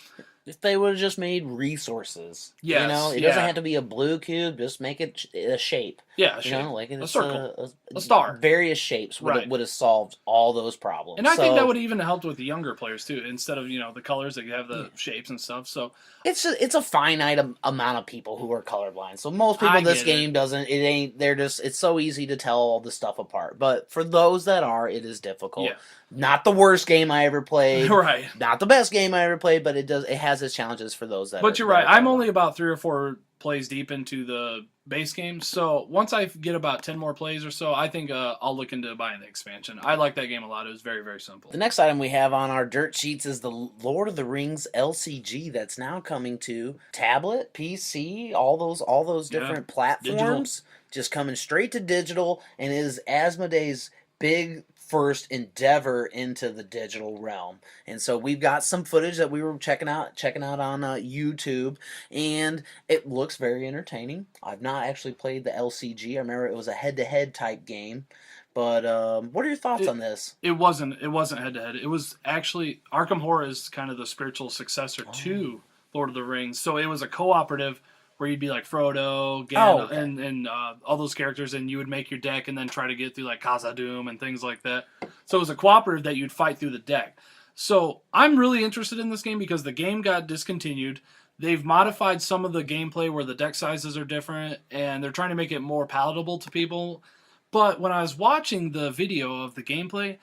if they would have just made resources. Yes, it doesn't have to be a blue cube, just make it a shape. Yeah, a shape. Like a circle. A star. Various shapes would have solved all those problems. And I think that would have even helped with the younger players too, instead of, the colors, that you have the shapes and stuff. So it's a finite amount of people who are colorblind. So most people this game doesn't, it's so easy to tell all the stuff apart. But for those that are, it is difficult. Yeah. Not the worst game I ever played. Right. Not the best game I ever played, but it has its challenges for those that But you're right. I'm only about 3 or 4 plays deep into the base game. So once I get about 10 more plays or so, I think I'll look into buying the expansion. I like that game a lot. It was very, very simple. The next item we have on our dirt sheets is the Lord of the Rings LCG that's now coming to tablet, PC, all those different platforms. Digital. Just coming straight to digital, and is Asmodee's big first endeavor into the digital realm. And so we've got some footage that we were checking out on YouTube, and it looks very entertaining. I've not actually played the LCG. I remember it was a head-to-head type game. But what are your thoughts on this? It wasn't head-to-head. It was actually, Arkham Horror is kind of the spiritual successor to Lord of the Rings. So it was a cooperative where you'd be like Frodo, Gandalf, and all those characters, and you would make your deck and then try to get through like Khazad-dûm and things like that. So it was a cooperative that you'd fight through the deck. So I'm really interested in this game because the game got discontinued. They've modified some of the gameplay where the deck sizes are different, and they're trying to make it more palatable to people. But when I was watching the video of the gameplay,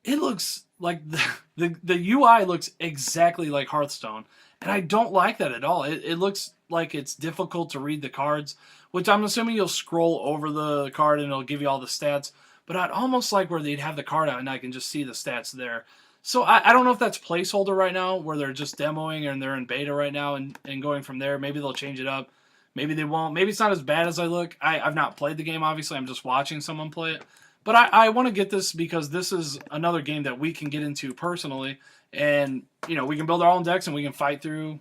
it looks like the UI looks exactly like Hearthstone. And I don't like that at all. It looks like it's difficult to read the cards, which I'm assuming you'll scroll over the card and it'll give you all the stats. But I'd almost like where they'd have the card out and I can just see the stats there. So I don't know if that's placeholder right now, where they're just demoing and they're in beta right now and going from there. Maybe they'll change it up. Maybe they won't. Maybe it's not as bad as I look. I've not played the game, obviously. I'm just watching someone play it. But I want to get this because this is another game that we can get into personally. And, we can build our own decks and we can fight through,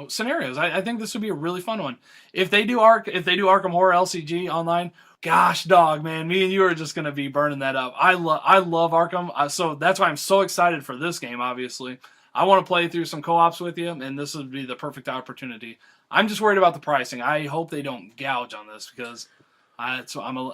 scenarios. I think this would be a really fun one. If they do Arkham Horror LCG online, gosh, dog, man, me and you are just going to be burning that up. I love Arkham, so that's why I'm so excited for this game, obviously. I want to play through some co-ops with you, and this would be the perfect opportunity. I'm just worried about the pricing. I hope they don't gouge on this because I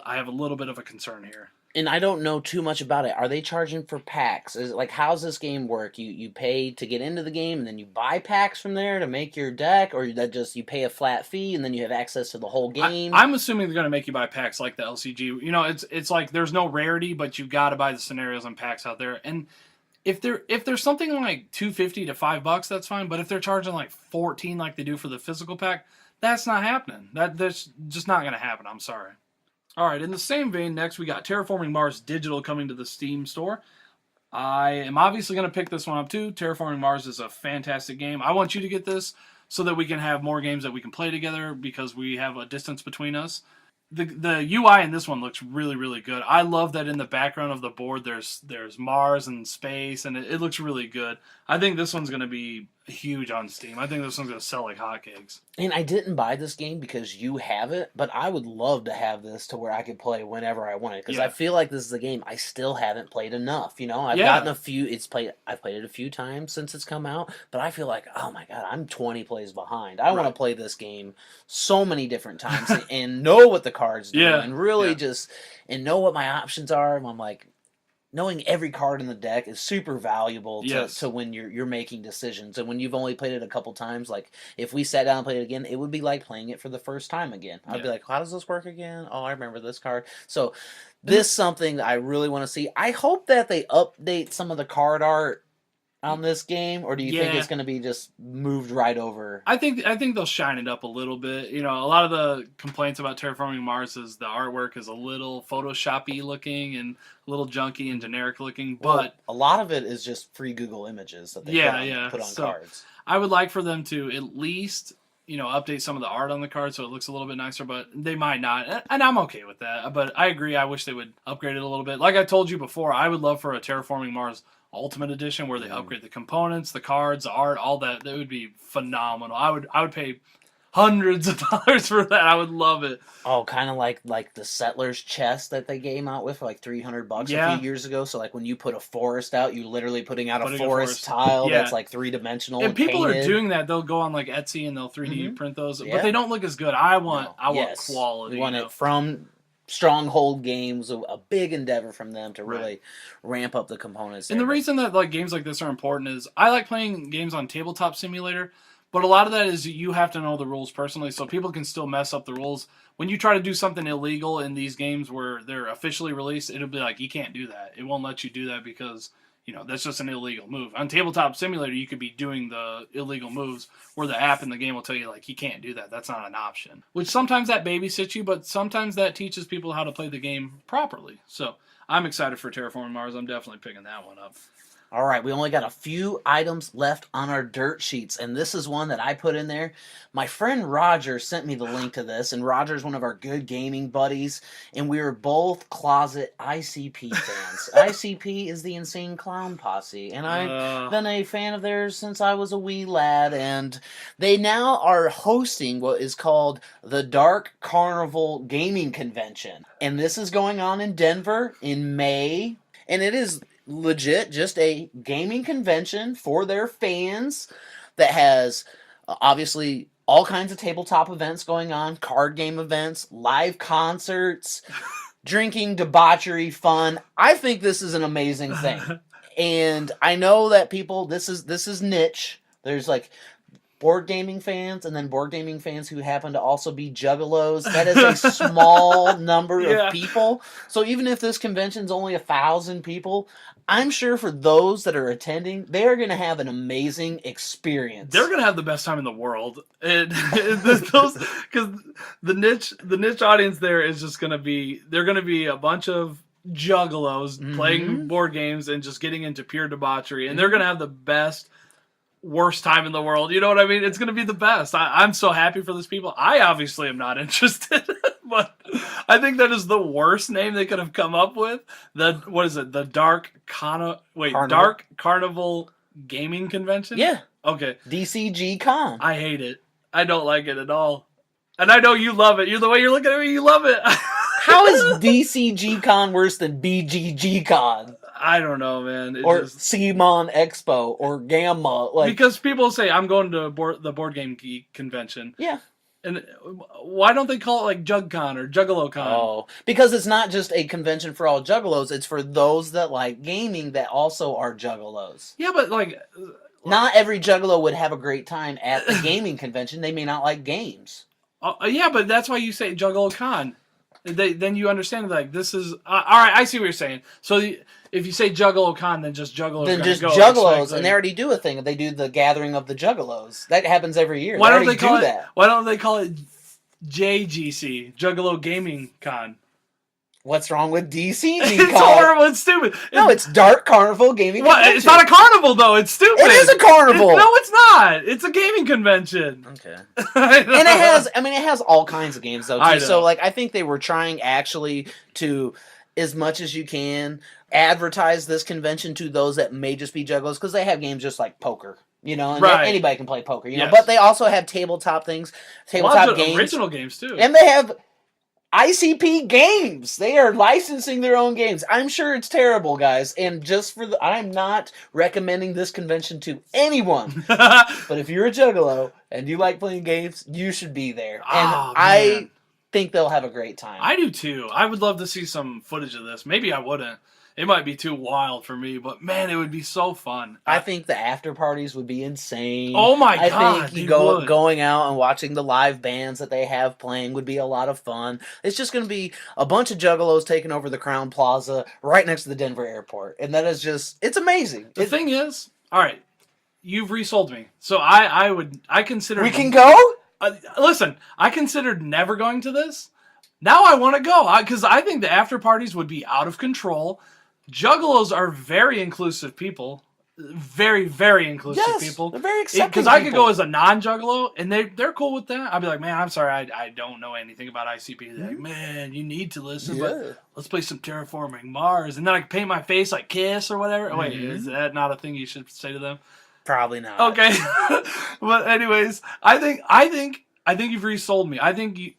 have a little bit of a concern here. And I don't know too much about it. Are they charging for packs? Is it like, how's this game work? You pay to get into the game and then you buy packs from there to make your deck, or that just you pay a flat fee and then you have access to the whole game? I'm assuming they're going to make you buy packs like the LCG. It's like there's no rarity, but you got to buy the scenarios and packs out there. And if there's something like $2.50 to $5, that's fine. But if they're charging like $14 like they do for the physical pack, that's not happening. That's just not going to happen. I'm sorry. All right, in the same vein, next we got Terraforming Mars Digital coming to the Steam store. I am obviously going to pick this one up too. Terraforming Mars is a fantastic game. I want you to get this so that we can have more games that we can play together because we have a distance between us. The UI in this one looks really, really good. I love that in the background of the board there's Mars and space, and it looks really good. I think this one's going to be huge on Steam. I think this one's going to sell like hotcakes. And I didn't buy this game because you have it, but I would love to have this to where I could play whenever I wanted. Because I feel like this is a game I still haven't played enough. You know, I've gotten a few. I've played it a few times since it's come out, but I feel like, oh my god, I'm 20 plays behind. I want to play this game so many different times and know what the cards do, and really just know what my options are. And I'm like, knowing every card in the deck is super valuable to when you're making decisions. And when you've only played it a couple times, like if we sat down and played it again, it would be like playing it for the first time again. I'd be like, how does this work again? Oh, I remember this card. So this is something I really want to see. I hope that they update some of the card art on this game, or do you think it's going to be just moved right over? I think they'll shine it up a little bit. You know, a lot of the complaints about Terraforming Mars is the artwork is a little Photoshoppy looking and a little junky and generic looking, but a lot of it is just free Google images that they put on cards. I would like for them to at least, you know, update some of the art on the card so it looks a little bit nicer, but they might not, and I'm okay with that. But I agree, I wish they would upgrade it a little bit. Like I told you before, I would love for a Terraforming Mars Ultimate Edition where they upgrade the components, the cards, the art, all that. That would be phenomenal. I would pay hundreds of dollars for that. I would love it. Oh, kind of like the Settlers chest that they came out with for like $300 a few years ago. So like when you put a forest out, you're literally putting out a forest tile that's like 3-dimensional. And people are doing that. They'll go on like Etsy and they'll 3D print those, but they don't look as good. I want quality. We want it from Stronghold Games, a big endeavor from them to really ramp up the components. And the reason that like games like this are important is I like playing games on Tabletop Simulator, but a lot of that is you have to know the rules personally, so people can still mess up the rules. When you try to do something illegal in these games where they're officially released, it'll be like, you can't do that. It won't let you do that because, you know, that's just an illegal move. On Tabletop Simulator, you could be doing the illegal moves where the app in the game will tell you, like, you can't do that. That's not an option. Which sometimes that babysits you, but sometimes that teaches people how to play the game properly. So I'm excited for Terraforming Mars. I'm definitely picking that one up. All right, we only got a few items left on our dirt sheets, and this is one that I put in there. My friend Roger sent me the link to this, and Roger's one of our good gaming buddies, and we were both closet ICP fans. ICP is the Insane Clown Posse, and I've been a fan of theirs since I was a wee lad, and they now are hosting what is called the Dark Carnival Gaming Convention, and this is going on in Denver in May, and it is legit just a gaming convention for their fans that has obviously all kinds of tabletop events going on, card game events, live concerts, drinking, debauchery, fun. I think this is an amazing thing. And I know that people, this is niche. There's like board gaming fans and then board gaming fans who happen to also be juggalos. That is a small number of people. So even if this convention's only 1,000 people, I'm sure for those that are attending, they are going to have an amazing experience. They're going to have the best time in the world. Because the niche audience there is just going to be, they're going to be a bunch of juggalos playing board games and just getting into pure debauchery. And they're going to have the best, worst time in the world. You know what I mean? It's going to be the best. I'm so happy for these people. I obviously am not interested, but I think that is the worst name they could have come up with. What is it? The Dark Carnival Gaming Convention? Yeah. Okay. DCG Con. I hate it. I don't like it at all. And I know you love it. The way you're looking at me, you love it. How is DCG Con worse than BGG Con? I don't know, man. Or CMON Expo or Gamma. Because people say, I'm going to the Board Game Geek convention. Yeah. And why don't they call it like JugCon or JuggaloCon? Oh, because it's not just a convention for all juggalos. It's for those that like gaming that also are juggalos. Yeah, but like... Not every juggalo would have a great time at the gaming convention. They may not like games. Yeah, but that's why you say JuggaloCon. Then you understand, like, this is... all right, I see what you're saying. So if you say JuggaloCon, then just Juggalos. Then just Juggalos, and they already do a thing. They do the gathering of the Juggalos. That happens every year. Why don't they call it JGC, Juggalo Gaming Con? What's wrong with DCG? It's horrible. It's stupid. No, it's Dark Carnival Gaming What? Convention. It's not a carnival, though. It's stupid. It is a carnival. No, it's not. It's a gaming convention. Okay. And it has all kinds of games, though, too. I know. So, like, I think they were trying actually to, as much as you can, advertise this convention to those that may just be juggalos, because they have games just like poker. You know, and Right. anybody can play poker, you know. Yes. But they also have tabletop things, tabletop games. Original games, too. And they have ICP games. They are licensing their own games. I'm sure it's terrible, guys. And just for I'm not recommending this convention to anyone. But if you're a juggalo and you like playing games, you should be there. And I think they'll have a great time. I do too. I would love to see some footage of this. Maybe I wouldn't. It might be too wild for me, but man, it would be so fun. I think the after parties would be insane. Oh my God, I think would. Going out and watching the live bands that they have playing would be a lot of fun. It's just going to be a bunch of juggalos taking over the Crown Plaza right next to the Denver airport. And that is just, it's amazing. The thing is, all right, you've resold me. So I consider... We can go? Listen, I considered never going to this. Now I want to go because I think the after parties would be out of control. Juggalos are very inclusive people. Very, very inclusive people. They're very accepting. Because I could go as a non-juggalo, and they're cool with that. I'd be like, man, I'm sorry, I don't know anything about ICP. They're like, man, you need to listen, but let's play some Terraforming Mars. And then I can paint my face like Kiss or whatever. Mm-hmm. Wait, is that not a thing you should say to them? Probably not. Okay. But anyways, I think you've resold me. I think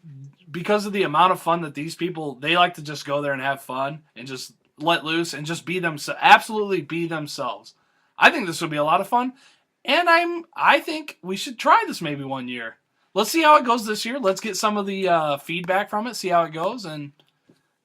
because of the amount of fun that these people, they like to just go there and have fun and just let loose and just be themselves, absolutely be themselves. I think this would be a lot of fun, and I think we should try this maybe one year. Let's see how it goes this year. Let's get some of the feedback from it, see how it goes, and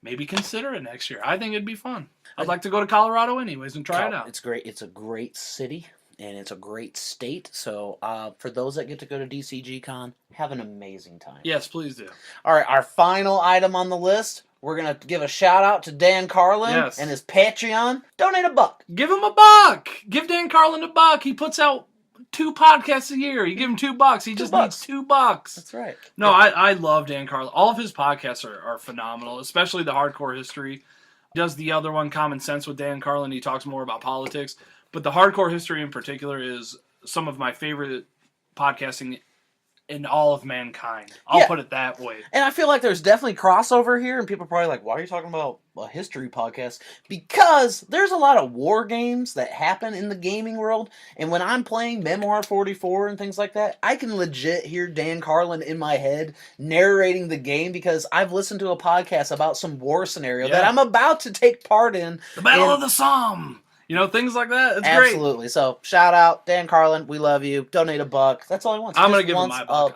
maybe consider it next year. I think it'd be fun. I'd like to go to Colorado anyways and try it out. It's great. It's a great city, and it's a great state. So for those that get to go to DCG Con, have an amazing time. Yes, please do. All right, our final item on the list. We're going to give a shout-out to Dan Carlin and his Patreon. Donate $1. Give him $1. Give Dan Carlin $1. He puts out 2 podcasts a year. You give him $2. He just needs $2. That's right. No, I love Dan Carlin. All of his podcasts are phenomenal, especially the Hardcore History. He does the other one, Common Sense, with Dan Carlin. He talks more about politics. But the Hardcore History in particular is some of my favorite podcasting in all of mankind. I'll put it that way. And I feel like there's definitely crossover here, and people are probably like, why are you talking about a history podcast? Because there's a lot of war games that happen in the gaming world, and when I'm playing Memoir 44 and things like that, I can legit hear Dan Carlin in my head narrating the game because I've listened to a podcast about some war scenario that I'm about to take part in. The Battle of the Somme! You know, things like that. It's great. Absolutely. So, shout out, Dan Carlin. We love you. Donate $1. That's all he wants. I'm going to give him my $1.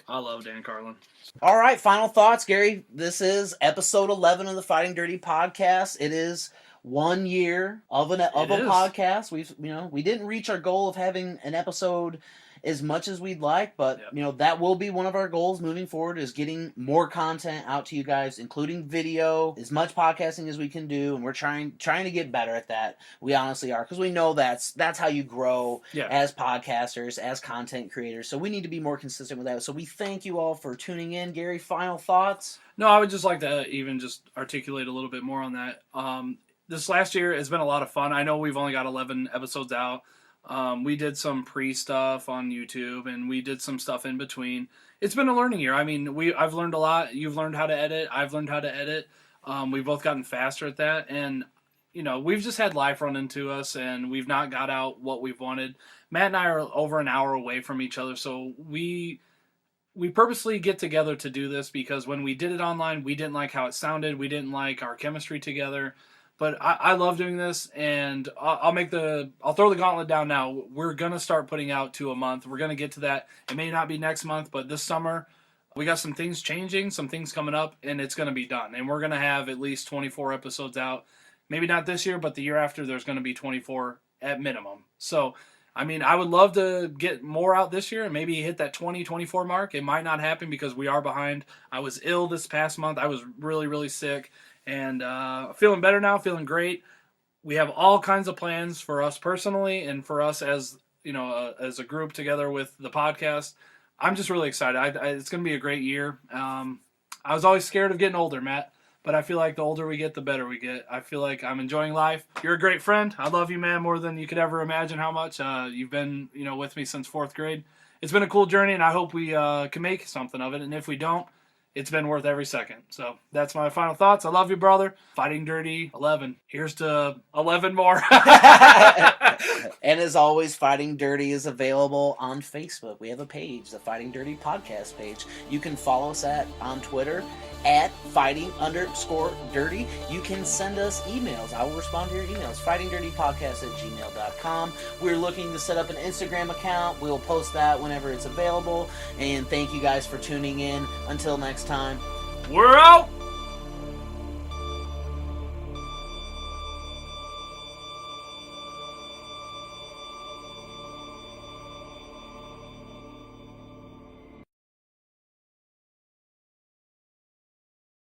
I love Dan Carlin. All right, final thoughts, Gary. This is episode 11 of the Fighting Dirty podcast. It is 1 year of a podcast. We didn't reach our goal of having an episode as much as we'd like, but that will be one of our goals moving forward, is getting more content out to you guys, including video, as much podcasting as we can do, and we're trying to get better at that. We honestly are, because we know that's how you grow as podcasters, as content creators. So we need to be more consistent with that. So we thank you all for tuning in. Gary, final thoughts? No, I would just like to even just articulate a little bit more on that. This last year has been a lot of fun. I know we've only got 11 episodes out. We did some pre-stuff on YouTube, and we did some stuff in between. It's been a learning year. I mean, I've learned a lot. You've learned how to edit. I've learned how to edit. We've both gotten faster at that, and we've just had life run into us, and we've not got out what we've wanted. Matt and I are over an hour away from each other, so we purposely get together to do this because when we did it online, we didn't like how it sounded. We didn't like our chemistry together. But I love doing this, and I'll throw the gauntlet down now. We're going to start putting out 2 a month. We're going to get to that. It may not be next month, but this summer, we got some things changing, some things coming up, and it's going to be done. And we're going to have at least 24 episodes out. Maybe not this year, but the year after, there's going to be 24 at minimum. So, I mean, I would love to get more out this year and maybe hit that 20, 24 mark. It might not happen because we are behind. I was ill this past month. I was really, really sick. And feeling better now, feeling great. We have all kinds of plans for us personally and for us as as a group together with the podcast. I'm just really excited. It's going to be a great year. I was always scared of getting older, Matt, but I feel like the older we get, the better we get. I feel like I'm enjoying life. You're a great friend. I love you, man, more than you could ever imagine how much. You've been, with me since 4th grade. It's been a cool journey, and I hope we can make something of it. And if we don't, it's been worth every second. So that's my final thoughts. I love you, brother. Fighting Dirty 11. Here's to 11 more. And as always, Fighting Dirty is available on Facebook. We have a page, the Fighting Dirty podcast page. You can follow us on Twitter at fighting_dirty. You can send us emails. I will respond to your emails. fightingdirtypodcast@gmail.com. We're looking to set up an Instagram account. We'll post that whenever it's available. And thank you guys for tuning in. Until next time, We're out!